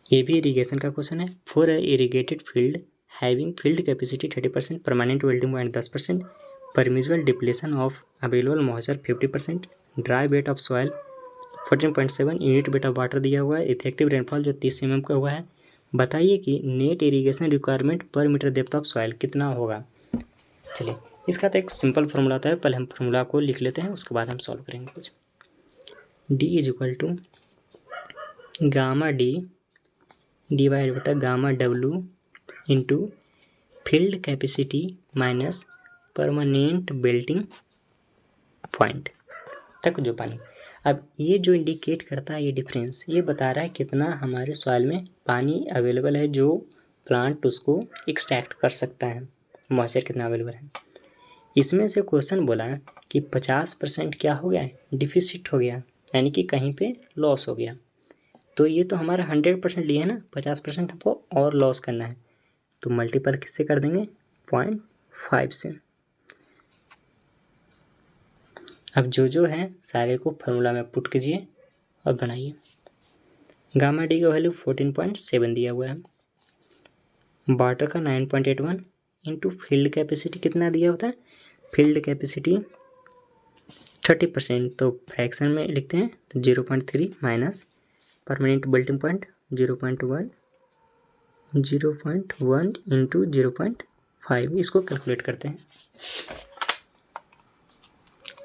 ये भी इरीगेशन का क्वेश्चन है। For irrigated field having field capacity 30%, permanent wilting point 10%, permissible depletion of available moisture 50%, dry weight of soil 14.7, unit weight of water दिया हुआ है, इफेक्टिव रेनफॉल जो 30 mm का हुआ है। बताइए कि नेट इरीगेशन रिक्वायरमेंट पर मीटर डेप्थ ऑफ सॉइल कितना होगा। चलिए, इसका तो एक सिंपल फार्मूला होता है, पहले हम फार्मूला को लिख लेते हैं, उसके बाद हम सॉल्व करेंगे कुछ। D is equal to gamma D divide बटा gamma W into field capacity minus permanent wilting point तक जो पानी। अब ये जो इंडिकेट करता है, ये डिफरेंस ये बता रहा है कितना हमारे सॉइल में पानी अवेलेबल है, जो प्लांट उसको एक्सट्रैक्ट कर सकता है, मॉइस्चर कितना अवेलेबल है। इसमें से क्वेश्चन बोला कि 50% क्या हो गया है, डिफिसिट हो गया, यानी कि कहीं पे लॉस हो गया। तो ये तो हमारा 100% लिया है ना, 50% हमको और लॉस करना है, तो मल्टीपल किससे कर देंगे, 0.5 से। अब जो है सारे को फार्मूला में पुट कीजिए और बनाइए। गामा डी का वैल्यू 14.7 दिया हुआ है, वाटर का 9.81 इंटू फील्ड कैपेसिटी कितना दिया होता है, फील्ड कैपेसिटी 30%, तो फ्रैक्शन में लिखते हैं, तो 0.3 minus permanent wilting point 0.1 into 0.5, इसको कैलकुलेट करते हैं।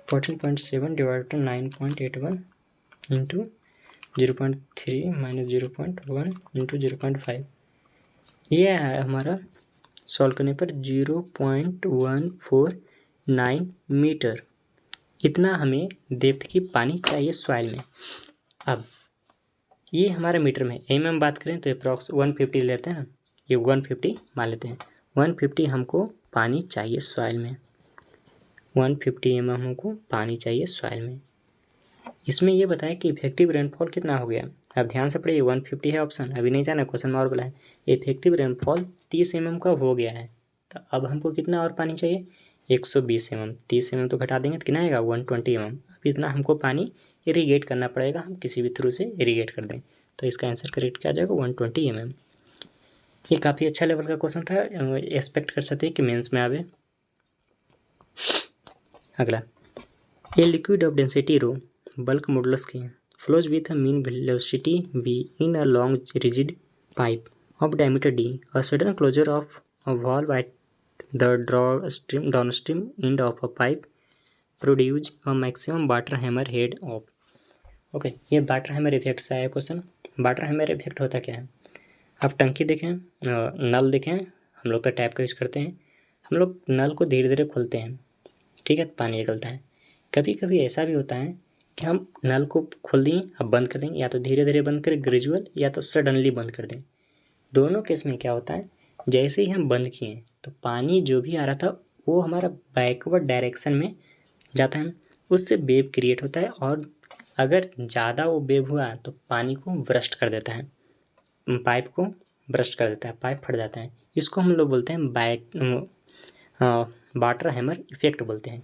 14.7 divide two 9.81 into 0.3 minus 0.1 into 0.5, ये है हमारा सॉल्व करने पर 0.149 मीटर। इतना हमें डेप्थ की पानी चाहिए सॉइल में। अब ये हमारा मीटर में, एम में बात करें तो अप्रॉक्स 150 लेते हैं ना, ये 150 मान लेते हैं, 150 हमको पानी चाहिए सॉइल में, 150 mm हमको पानी चाहिए सॉइल में। इसमें ये बताया कि इफेक्टिव रेनफॉल कितना हो गया। अब ध्यान से पढ़िए, 150 है ऑप्शन, अभी नहीं जाना, क्वेश्चन में और बोला है इफेक्टिव रेनफॉल 30 mm का हो गया है, तो अब हमको कितना और पानी चाहिए, 120 mm। 30 mm तो घटा देंगे तो कितना आएगा, 120 mm। अब इतना हमको पानी इरीगेट करना पड़ेगा, हम किसी भी थ्रू से इरीगेट कर दें, तो इसका आंसर करेक्ट क्या आ जाएगा, 120 mm। ये काफ़ी अच्छा लेवल का क्वेश्चन था, एक्सपेक्ट कर सकते हैं कि मेंस में आवे। अगला, a liquid of density rho bulk modulus की flows with a mean velocity v in a long rigid pipe of diameter d. A sudden closure of a valve at the downstream end of a pipe produce a maximum water hammer head of. Okay, ये water hammer effect से आया question. Water hammer effect होता क्या है, आप टंकी देखें, नल देखें, हम लोग तो टैप का यूज़ करते हैं, हम लोग नल को धीरे धीरे खोलते हैं, ठीक है, पानी निकलता है। कभी कभी ऐसा भी होता है कि हम नल को खोल दें, अब बंद कर दें, या तो धीरे धीरे बंद करें ग्रेजुअल, या तो सडनली बंद कर दें। दोनों केस में क्या होता है, जैसे ही हम बंद किए तो पानी जो भी आ रहा था वो हमारा बैकवर्ड डायरेक्शन में जाता है, उससे वेव क्रिएट होता है, और अगर ज़्यादा वो वेव हुआ तो पानी को ब्रस्ट कर देता है, पाइप को ब्रस्ट कर देता है, पाइप फट जाता है। इसको हम लोग बोलते हैं वाटर हैमर इफेक्ट बोलते हैं।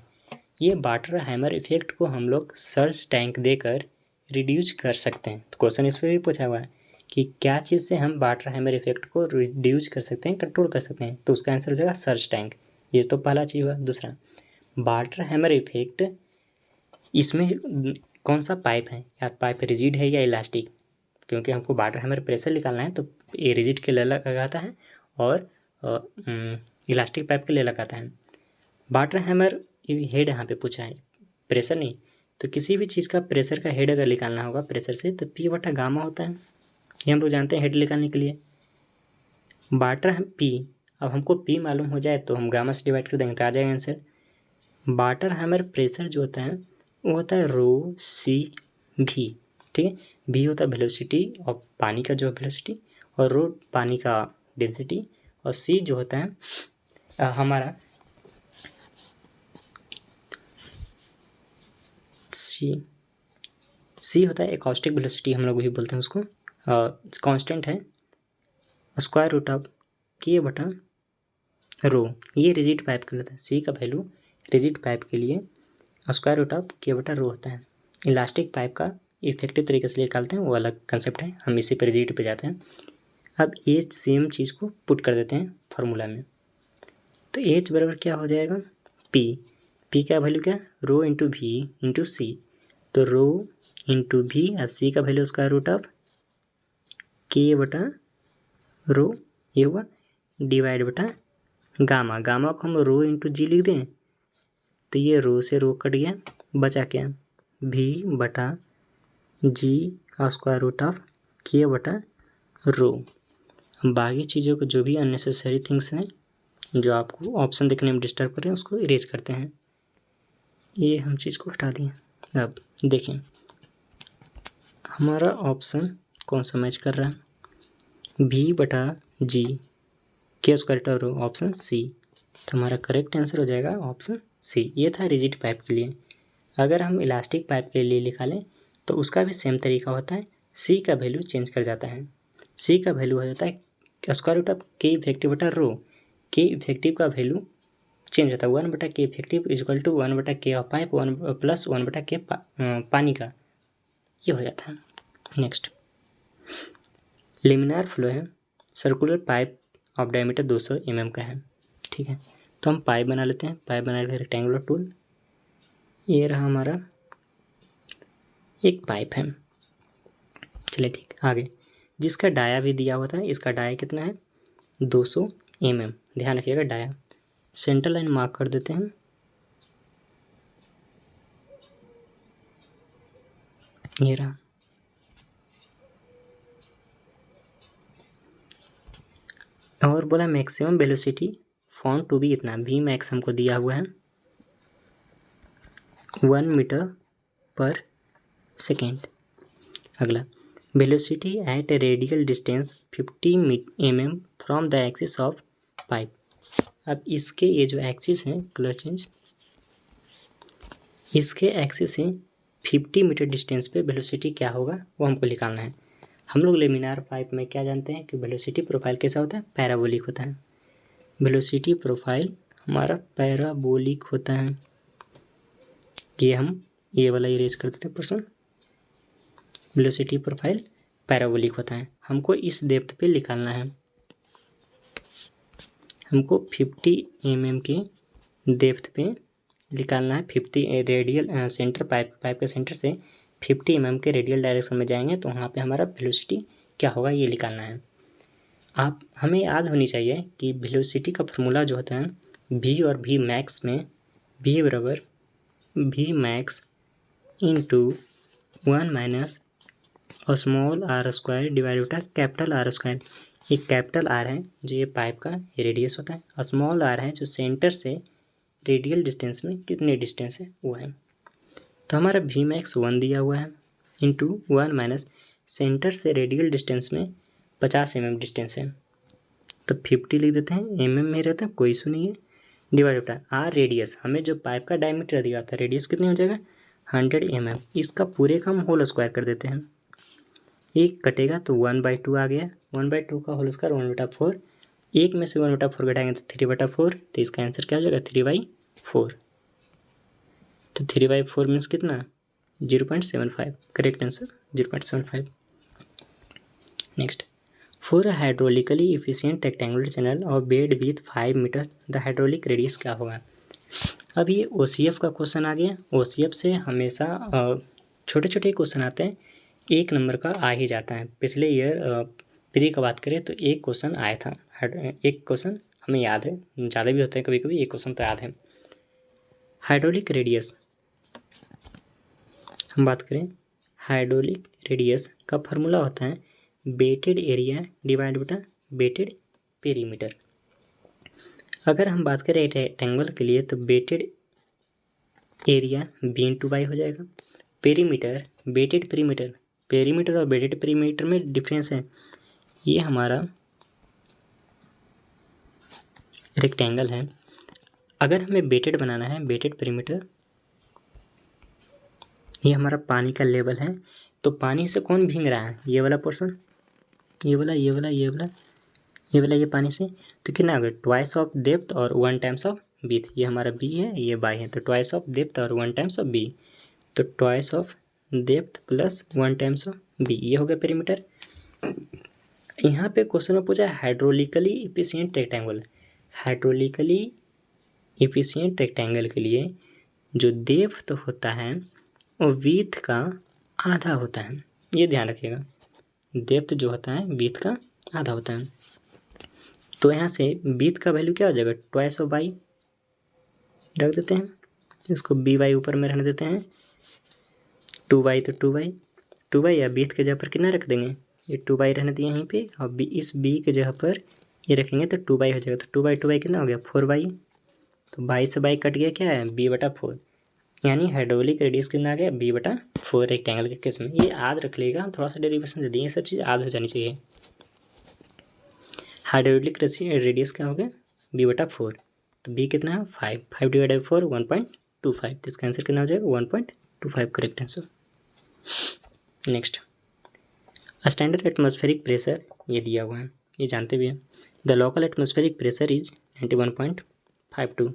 ये वाटर हैमर इफेक्ट को हम लोग सर्ज टैंक देकर रिड्यूस कर सकते हैं। तो क्वेश्चन इस पर भी पूछा हुआ है कि क्या चीज़ से हम वाटर हैमर इफेक्ट को रिड्यूस कर सकते हैं, कंट्रोल कर सकते हैं, तो उसका आंसर हो जाएगा सर्ज टैंक। ये तो पहला चीज़ हुआ। दूसरा, वाटर हैमर इफेक्ट, इसमें कौन सा पाइप है, या पाइप रिजिड है या इलास्टिक, क्योंकि हमको वाटर हैमर प्रेशर निकालना है, तो ये रिजिड के लिए लगाता है और इलास्टिक पाइप के लिए लगाता है। वाटर हैमर हेड यहाँ पे पूछा है, प्रेशर नहीं, तो किसी भी चीज़ का प्रेशर का हेड अगर निकालना होगा प्रेशर से, तो पी बटा गामा होता है, ये हम लोग जानते हैं हेड निकालने के लिए। वाटर पी, अब हमको पी मालूम हो जाए तो हम गामा से डिवाइड कर देंगे तो आ जाएगा आंसर। वाटर हैमर प्रेशर जो होता है वो होता है रो सी भी, ठीक है, भी होता है वेलोसिटी और पानी का जो वेलोसिटी, और रो पानी का डेंसिटी, और सी जो होता है हमारा सी होता है एकॉस्टिक वेलोसिटी, हम लोग भी बोलते हैं उसको, कांस्टेंट है, स्क्वायर रूट ऑफ के बटा रो, ये रिजिड पाइप कहलाता है। सी का वैल्यू रिजिड पाइप के लिए स्क्वायर रूट ऑफ के बटा रो होता है। इलास्टिक पाइप का इफेक्टिव तरीके से निकालते हैं वो अलग कंसेप्ट है, हम इसी पर रिजिड पे जाते हैं। अब ये सेम चीज़ को पुट कर देते हैं फार्मूला में। तो एच बराबर क्या हो जाएगा, पी का वैल्यू क्या, रो इंटू वी इंटू सी। तो रो इंटू वी और सी का वैल्यू स्क्वायर रूट ऑफ के बटा रो, ये हुआ डिवाइड बटा गामा। गामा को हम रो इंटू जी लिख दें तो ये रो से रो कट गया, बचा क्या, वी बटा जी स्क्वायर रूट ऑफ के बटा रो। बाकी चीज़ों को जो भी अननेसेसरी थिंग्स हैं जो आपको ऑप्शन देखने में डिस्टर्ब कर रहे हैं उसको इरेज करते हैं। ये हम चीज़ को हटा दिए। अब देखें हमारा ऑप्शन कौन सा मैच कर रहा है, वी बटा जी के स्क्वायर रो, ऑप्शन सी। तो हमारा करेक्ट आंसर हो जाएगा ऑप्शन सी। ये था रिजिड पाइप के लिए। अगर हम इलास्टिक पाइप के लिए निकालें तो उसका भी सेम तरीका होता है, सी का वैल्यू चेंज कर जाता है। सी का वैल्यू हो जाता है स्क्वायर रूट ऑफ के इफेक्टिव बटा रो, के इफेक्टिव का वैल्यू चेंज होता है, 1 बटा के इफेक्टिव इक्वल टू 1 बटा के ऑफ पाइप 1 प्लस 1 बटा के पानी का, ये हो जाता है। नेक्स्ट लेमिनार फ्लो है, circular pipe of diameter 200 mm का है, ठीक है। तो हम पाइप बना लेते हैं, पाइप बना लेते हैं रेक्टेंगुलर टूल। ये रहा हमारा एक पाइप है, चलिए ठीक। आगे जिसका डाया भी दिया हुआ था, इसका डाया कितना है 200 mm, ध्यान रखिएगा डाया। सेंटर लाइन मार्क कर देते हैं, ये रहा। और बोला maximum velocity found to be इतना, वी मैक्स हमको दिया हुआ है 1 मीटर पर सेकेंड। अगला velocity at a radial distance 50 mm from the axis of pipe. अब इसके ये जो एक्सिस हैं, कलर चेंज, इसके एक्सिस से 50 मीटर डिस्टेंस पे वेलोसिटी क्या होगा वो हमको निकालना है। हम लोग लेमिनार पाइप में क्या जानते हैं कि वेलोसिटी प्रोफाइल कैसा होता है, पैराबोलिक होता है। वेलोसिटी प्रोफाइल हमारा पैराबोलिक होता है। ये हम ये वाला इरेज कर देते हैं पर्सन, वेलोसिटी प्रोफाइल पैराबोलिक होता है। हमको इस डेप्थ पे निकालना है, हमको 50 mm के डेप्थ पे निकालना है। 50 रेडियल सेंटर पाइप के सेंटर से 50 mm के रेडियल डायरेक्शन में जाएंगे तो वहाँ पे हमारा वेलोसिटी क्या होगा ये निकालना है। आप हमें याद होनी चाहिए कि वेलोसिटी का फॉर्मूला जो होता है v और v मैक्स में, v बराबर v max into 1 minus small R square divide बटा कैपिटल आर स्क्वायर। ये कैपिटल आर है जो ये पाइप का रेडियस होता है, स्मॉल आर है जो सेंटर से रेडियल डिस्टेंस में कितने डिस्टेंस है वो है। तो हमारा वी मैक्स 1 दिया हुआ है इंटू 1 माइनस सेंटर से रेडियल डिस्टेंस में 50 mm डिस्टेंस है तो 50 लिख देते हैं, mm में रहता है कोई इशू नहीं है, डिवाइड बटा आर रेडियस। हमें जो पाइप का डायमीटर दिया था रेडियस कितनी हो जाएगा 100 mm, इसका पूरे का हम होल स्क्वायर कर देते हैं। एक कटेगा तो 1/2 आ गया, 1/2 का होल स्क्वायर 1/4, एक में से 1/4 घटाएंगे तो 3/4, तो इसका आंसर क्या हो जाएगा 3/4। तो 3/4 मीन्स कितना 0.75, correct answer 0.75। Next for a hydraulically efficient rectangular channel और bed with 5 metre the hydraulic radius क्या होगा। अब ये OCF का क्वेश्चन आ गया। OCF से हमेशा छोटे छोटे क्वेश्चन आते हैं, 1 नंबर का आ ही जाता है। पिछले ईयर प्री का बात करें तो एक क्वेश्चन आया था, एक क्वेश्चन हमें याद है, ज़्यादा भी होते हैं कभी कभी, एक क्वेश्चन तो याद है। हाइड्रोलिक रेडियस हम बात करें, हाइड्रोलिक रेडियस का फार्मूला होता है बेटेड एरिया डिवाइड बटा बेटेड पेरीमीटर। अगर हम बात करें रेक्टेंगल के लिए तो बेटेड एरिया b/y हो जाएगा, पेरीमीटर बेटेड पेरीमीटर, पेरीमीटर और बेटेड पेरीमीटर में डिफरेंस है। ये हमारा रेक्टेंगल है, अगर हमें बेटेड बनाना है, बेटेड पेरीमीटर, ये हमारा पानी का लेवल है, तो पानी से कौन भीग रहा है, ये वाला पोर्शन, ये वाला ये वाला ये पानी से, तो कितना हो गया, ट्वाइस ऑफ डेप्थ और 1 टाइम्स ऑफ विड्थ। ये हमारा बी है, ये बाई है, तो ट्वाइस ऑफ डेप्थ और 1 टाइम्स ऑफ बी, तो twice of depth plus 1 times of B, ये हो गया पेरीमीटर। यहाँ पे क्वेश्चन में पूछा hydraulically efficient rectangle. Hydraulically efficient rectangle के लिए जो डेप्थ होता है वो विड्थ का आधा होता है, ये ध्यान रखिएगा। डेप्थ जो होता है विड्थ का आधा होता है। तो यहाँ से विड्थ का वैल्यू क्या हो जाएगा, ट्वाइस ऑफ बाई रख देते हैं, इसको बी वाई ऊपर में रहने देते हैं, 2y तो 2y या विड्थ के जगह पर कितना रख देंगे, ये 2y रहने दिए यहीं पे, और बी इस b के जगह पर ये रखेंगे तो 2y हो जाएगा। तो 2y कितना हो गया 4y, तो बाई से बाई कट गया, क्या है b/4, यानी हाइड्रोलिक रेडियस कितना आ गया b/4 रेक्टेंगल के केस में। ये याद रख लेगा, थोड़ा सा डेरिवेशन दे दिए, ये सब चीज़ याद हो जानी चाहिए। हाइड्रोलिक रेडियस क्या हो गया b/4, तो b कितना है 5, 5 डिवाइडेड 4 1.25, तो इसका आंसर कितना हो जाएगा 1.25, correct answer. Next, standard atmospheric pressure ये दिया हुआ है, ये जानते भी हैं। The local atmospheric pressure is 91.52।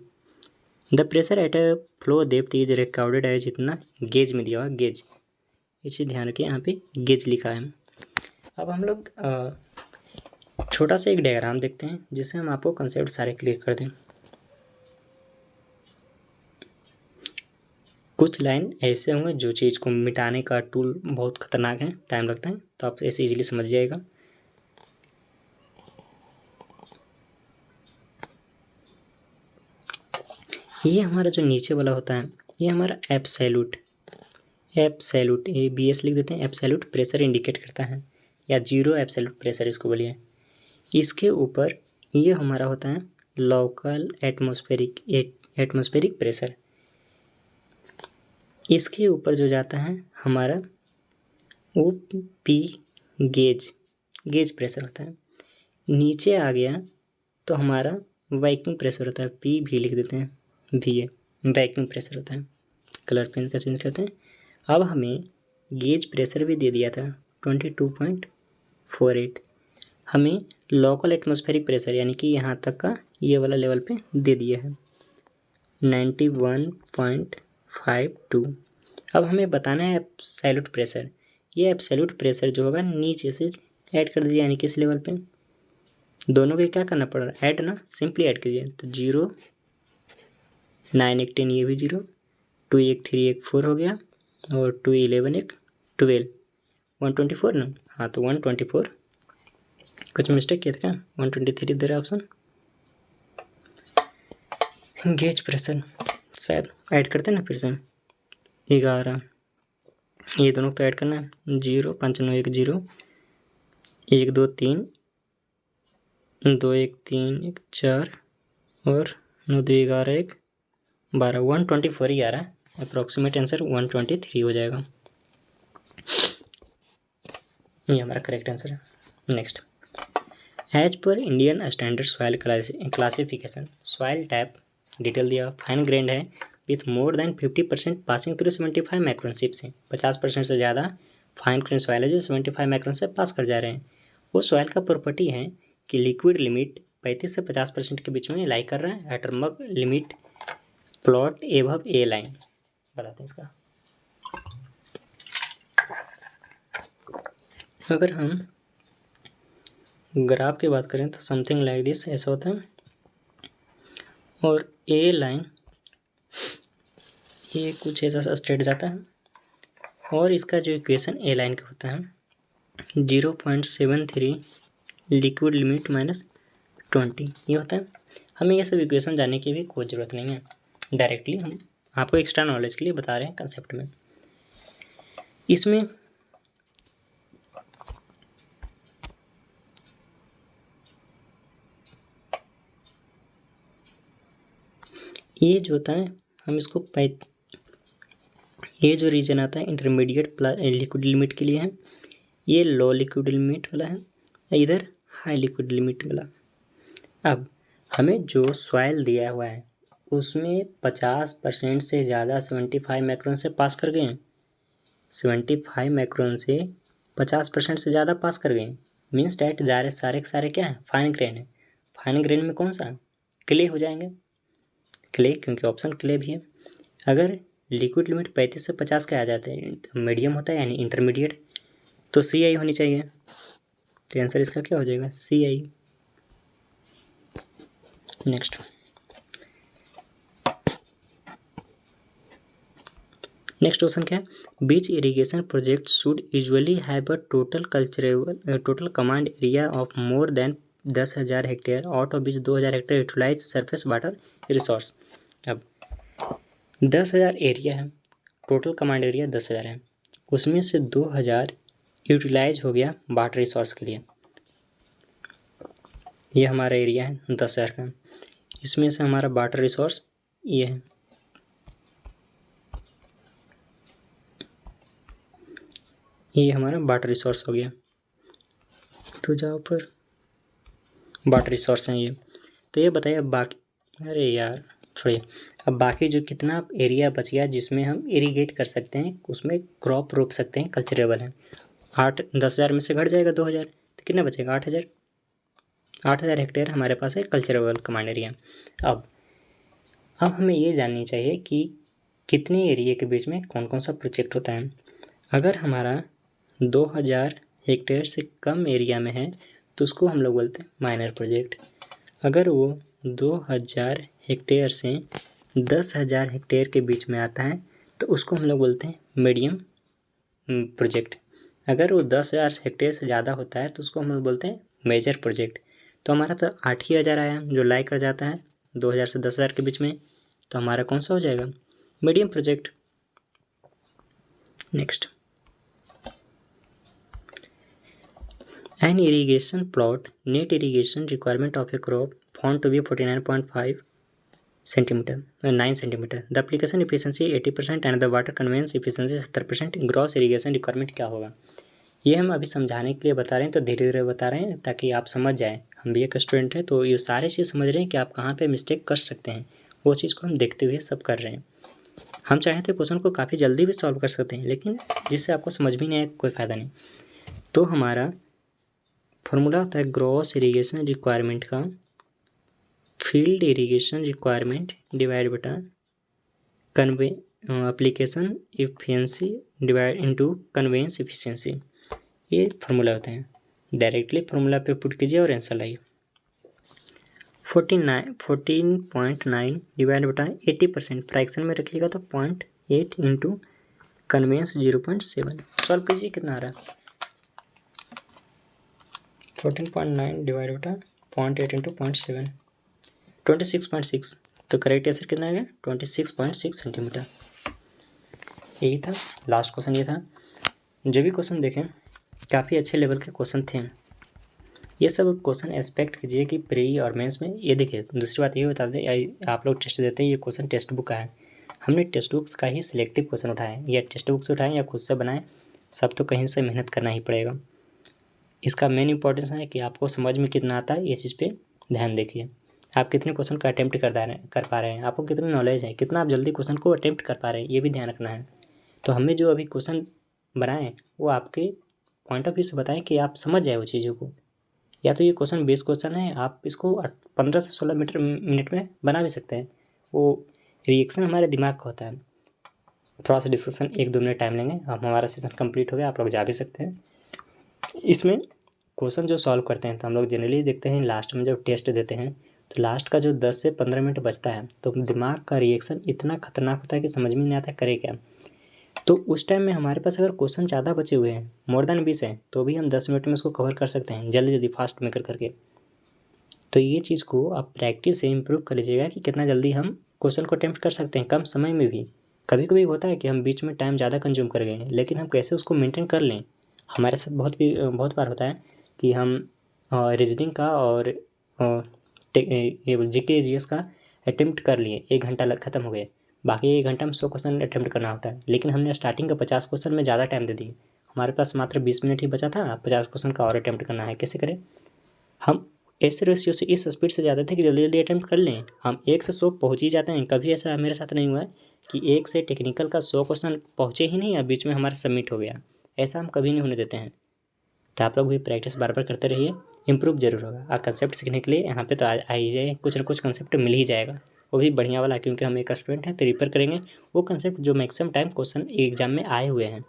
The pressure at a flow depth is recorded as इतना, गेज में दिया हुआ गेज, इसे ध्यान रखिए, यहाँ पे गेज लिखा है। अब हम लोग छोटा सा एक डायग्राम देखते हैं जिससे हम आपको कंसेप्ट सारे क्लियर कर दें। कुछ लाइन ऐसे होंगे जो चीज़ को मिटाने का टूल बहुत खतरनाक है, टाइम लगता है, तो आप ऐसे इजीली समझ जाएगा। ये हमारा जो नीचे वाला होता है ये हमारा एब्सोल्यूट ये BS लिख देते हैं, एब्सोल्यूट प्रेशर इंडिकेट करता है, या जीरो एब्सोल्यूट प्रेशर इसको बोलिए। इसके ऊपर ये हमारा होता है लोकल एटमॉस्फेरिक प्रेशर। इसके ऊपर जो जाता है हमारा वो P गेज प्रेशर होता है। नीचे आ गया तो हमारा वैक्यूम प्रेशर होता है, P भी लिख देते हैं, VA वैक्यूम प्रेशर होता है। कलर पेन का चेंज करते हैं। अब हमें गेज प्रेशर भी दे दिया था 22.48, हमें लोकल एटमॉस्फेरिक प्रेशर यानी कि यहाँ तक का ये वाला लेवल पे दे दिया है 91.52। अब हमें बताना है एब्सोल्यूट प्रेशर। ये एब्सोल्यूट प्रेशर जो होगा नीचे से ऐड कर दीजिए, यानी कि इस लेवल पे दोनों के क्या करना पड़ रहा है, ऐड ना, सिंपली ऐड कीजिए। तो 0 9 1 10, ये भी 0, 2 1 3 1 4 हो गया, और 2 11 1 12, 124 ना, हाँ तो 124, कुछ मिस्टेक किया था क्या, 123 दे रहा ऑप्शन। गेज प्रेशर शायद ऐड करते हैं ना फिर से, 11, ये दोनों तो ऐड करना है, 0 5 9 1 0, 1 2 3 2 1 3 1 4, और 9 2 11 1 12, 124 ही आ रहा है, अप्रॉक्सीमेट आंसर 123 हो जाएगा, ये हमारा करेक्ट आंसर है। नेक्स्ट, एज पर Indian standard soil classification, soil type detail दिया, फाइन ग्रेन्ड है with more than 50% passing through 75 micron sieve से, 50% से ज़्यादा फाइन ग्रेन सॉइल है जो 75 माइक्रोन से पास कर जा रहे हैं। वो सॉइल का प्रॉपर्टी है कि लिक्विड लिमिट 35 से 50% के बीच में लाई कर रहा है, एटॉमिक लिमिट प्लॉट एबव ए लाइन, बताते हैं इसका। अगर हम ग्राफ की बात करें तो समथिंग लाइक दिस ऐसा होता है, और ए लाइन ये कुछ ऐसा स्ट्रेट जाता है, और इसका जो इक्वेशन ए लाइन का होता है 0.73 लिक्विड लिमिट -20, ये होता है। हमें ये सब इक्वेशन जानने की भी कोई ज़रूरत नहीं है, डायरेक्टली हम आपको एक्स्ट्रा नॉलेज के लिए बता रहे हैं कंसेप्ट में। इसमें ये जो होता है हम इसको ये जो रीजन आता है इंटरमीडिएट लिक्विड लिमिट के लिए है, ये लो लिक्विड लिमिट वाला है, इधर हाई लिक्विड लिमिट वाला। अब हमें जो सॉइल दिया हुआ है उसमें 50% से ज़्यादा 75 माइक्रोन से पास कर गए हैं, 75 माइक्रोन से 50% से ज़्यादा पास कर गए हैं, मीन्स डैट सारे के सारे क्या है, फाइन ग्रेन है। फाइन ग्रेन में कौन सा, क्ले हो जाएंगे, क्ले, क्योंकि ऑप्शन क्ले भी है। अगर लिक्विड लिमिट 35 से 50 के आ जाते हैं, मीडियम होता है यानी इंटरमीडिएट, तो CI होनी चाहिए। तो आंसर इसका क्या हो जाएगा, CI। नेक्स्ट क्वेश्चन क्या है, which irrigation project should usually have a total command area of more than 10,000 hectare, out of which 2,000 hectare utilize surface water resource. अब 10,000 एरिया है, टोटल कमांड एरिया 10,000 है, उसमें से 2,000 यूटिलाइज हो गया वाटर रिसोर्स के लिए। ये हमारा एरिया है 10,000 का, इसमें से हमारा वाटर रिसोर्स ये है, ये हमारा वाटर रिसोर्स हो गया। तो जहाँ पर वाटर रिसोर्स हैं ये, तो ये बताइए बाकी, अरे यार छोड़िए, अब बाकी जो कितना एरिया बच गया जिसमें हम इरिगेट कर सकते हैं, उसमें क्रॉप रोप सकते हैं, कल्चरेबल है। 10,000 में से घट जाएगा 2,000, तो कितना बचेगा, 8,000 हेक्टेयर हमारे पास है कल्चरेबल कमांड एरिया। अब हमें ये जाननी चाहिए कि कितने एरिया के बीच में कौन कौन सा प्रोजेक्ट होता है। अगर हमारा 2,000 हेक्टेयर से कम एरिया में है तो उसको हम लोग बोलते हैं माइनर प्रोजेक्ट। अगर वो 2,000 हेक्टेयर से 10,000 हेक्टेयर के बीच में आता है तो उसको हम लोग बोलते हैं मीडियम प्रोजेक्ट। अगर वो 10,000 हेक्टेयर से ज़्यादा होता है तो उसको हम लोग बोलते हैं मेजर प्रोजेक्ट। तो हमारा तो 8,000 आया जो लाई कर जाता है 2,000 से 10,000 के बीच में, तो हमारा कौन सा हो जाएगा, medium project. Next, an irrigation plot net irrigation requirement of a crop found to be 49.5 centimeter 9 centimeter, the application efficiency 80% and the water conveyance efficiency 70%, gross irrigation requirement क्या होगा। ये हम अभी समझाने के लिए बता रहे हैं, तो धीरे धीरे बता रहे हैं ताकि आप समझ जाएं। हम भी एक स्टूडेंट हैं तो ये सारे चीज़ समझ रहे हैं कि आप कहाँ पे मिस्टेक कर सकते हैं, वो चीज़ को हम देखते हुए सब कर रहे हैं। हम चाहें तो क्वेश्चन को काफ़ी जल्दी भी सॉल्व कर सकते हैं, लेकिन जिससे आपको समझ भी नहीं आए कोई फ़ायदा नहीं। तो हमारा फॉर्मूला होता है ग्रॉस इरिगेशन रिक्वायरमेंट का फील्ड इरिगेशन रिक्वायरमेंट डिवाइड बटा convey application efficiency divide into conveyance efficiency. ये फार्मूला होते हैं, डायरेक्टली फार्मूला पे पुट कीजिए और आंसर लाइए। 14.9 डिवाइड बटा 80% फ्रैक्शन में रखिएगा तो 0.8 इंटू कन्वेंस 0.7। सॉल्व कीजिए कितना आ रहा है, 14.9 डिवाइड बटा 0.8 इंटू 0.7 26.6। तो करेक्ट आंसर कितना आ गया, 26.6 सेंटीमीटर। यही था लास्ट क्वेश्चन, ये था। जो भी क्वेश्चन देखें काफ़ी अच्छे लेवल के क्वेश्चन थे। ये सब क्वेश्चन एक्सपेक्ट कीजिए कि प्री और मेंस में। ये देखिए दूसरी बात ये बता दें, आप लोग टेस्ट देते हैं, ये क्वेश्चन टेक्स्ट बुक का है, हमने टेक्स्ट बुक्स का ही सिलेक्टिव क्वेश्चन उठाए, या टेक्स्ट बुक से उठाएँ या खुद से बनाएं, सब तो कहीं से मेहनत करना ही पड़ेगा। इसका मेन इंपॉर्टेंस है कि आपको समझ में कितना आता है, ये चीज़ पे ध्यान देखिए। आप कितने क्वेश्चन का अटेम्प्ट कर पा रहे हैं, आपको कितनी नॉलेज है, कितना आप जल्दी क्वेश्चन को अटेम्प्ट कर पा रहे हैं, ये भी ध्यान रखना है। तो हमने जो अभी क्वेश्चन बनाए वो आपके पॉइंट ऑफ व्यू से बताएं कि आप समझ जाए वो चीज़ों को। या तो ये क्वेश्चन बेस क्वेश्चन है, आप इसको 15 से 16 मिनट में बना भी सकते हैं। वो रिएक्शन हमारे दिमाग का होता है। थोड़ा सा डिस्कशन 1-2 मिनट टाइम लेंगे, अब हमारा सेशन कंप्लीट हो गया, आप लोग जा भी सकते हैं। इसमें क्वेश्चन जो सॉल्व करते हैं तो हम लोग जनरली देखते हैं लास्ट में जब टेस्ट देते हैं तो लास्ट का जो 10 से 15 मिनट बचता है तो दिमाग का रिएक्शन इतना खतरनाक होता है कि समझ में नहीं आता करे क्या। तो उस टाइम में हमारे पास अगर क्वेश्चन ज़्यादा बचे हुए हैं, मोर देन 20 हैं, तो भी हम 10 मिनट में उसको कवर कर सकते हैं जल्दी जल्दी फास्ट में करके। तो ये चीज़ को आप प्रैक्टिस से इम्प्रूव कर लीजिएगा कि कितना जल्दी हम क्वेश्चन को अटेम्प्ट कर सकते हैं कम समय में भी। कभी कभी होता है कि हम बीच में टाइम ज़्यादा कंज्यूम कर गए हैं, लेकिन हम कैसे उसको मेंटेन कर लें। हमारे साथ बहुत बार होता है कि हम रीजनिंग का और जीके जीएस का अटेम्प्ट कर लिए, 1 घंटा ख़त्म हो गए, बाकी 1 घंटा में 100 क्वेश्चन अटेम्प्ट करना होता है, लेकिन हमने स्टार्टिंग का 50 क्वेश्चन में ज़्यादा टाइम दे दिए, हमारे पास मात्र 20 मिनट ही बचा था, 50 क्वेश्चन का और अटेम्प्ट करना है, कैसे करें। हम ऐसे रेशियो से इस स्पीड से जाते थे कि जल्दी जल्दी अटेम्प्ट कर लें, हम 1 से 100 पहुँच ही जाते हैं। कभी ऐसा मेरे साथ नहीं हुआ है कि 1 से टेक्निकल का 100 क्वेश्चन पहुँचे ही नहीं या बीच में हमारा सबमिट हो गया, ऐसा हम कभी नहीं होने देते हैं। तो आप लोग भी प्रैक्टिस बार बार करते रहिए, इम्प्रूव जरूर होगा। और कंसेप्ट सीखने के लिए यहाँ पे तो आ ही जाए, कुछ ना कुछ कंसेप्ट मिल ही जाएगा, वो भी बढ़िया वाला, क्योंकि हम एक स्टूडेंट हैं तो रिपेयर करेंगे वो कंसेप्ट जो मैक्सिमम टाइम क्वेश्चन एग्जाम में आए हुए हैं।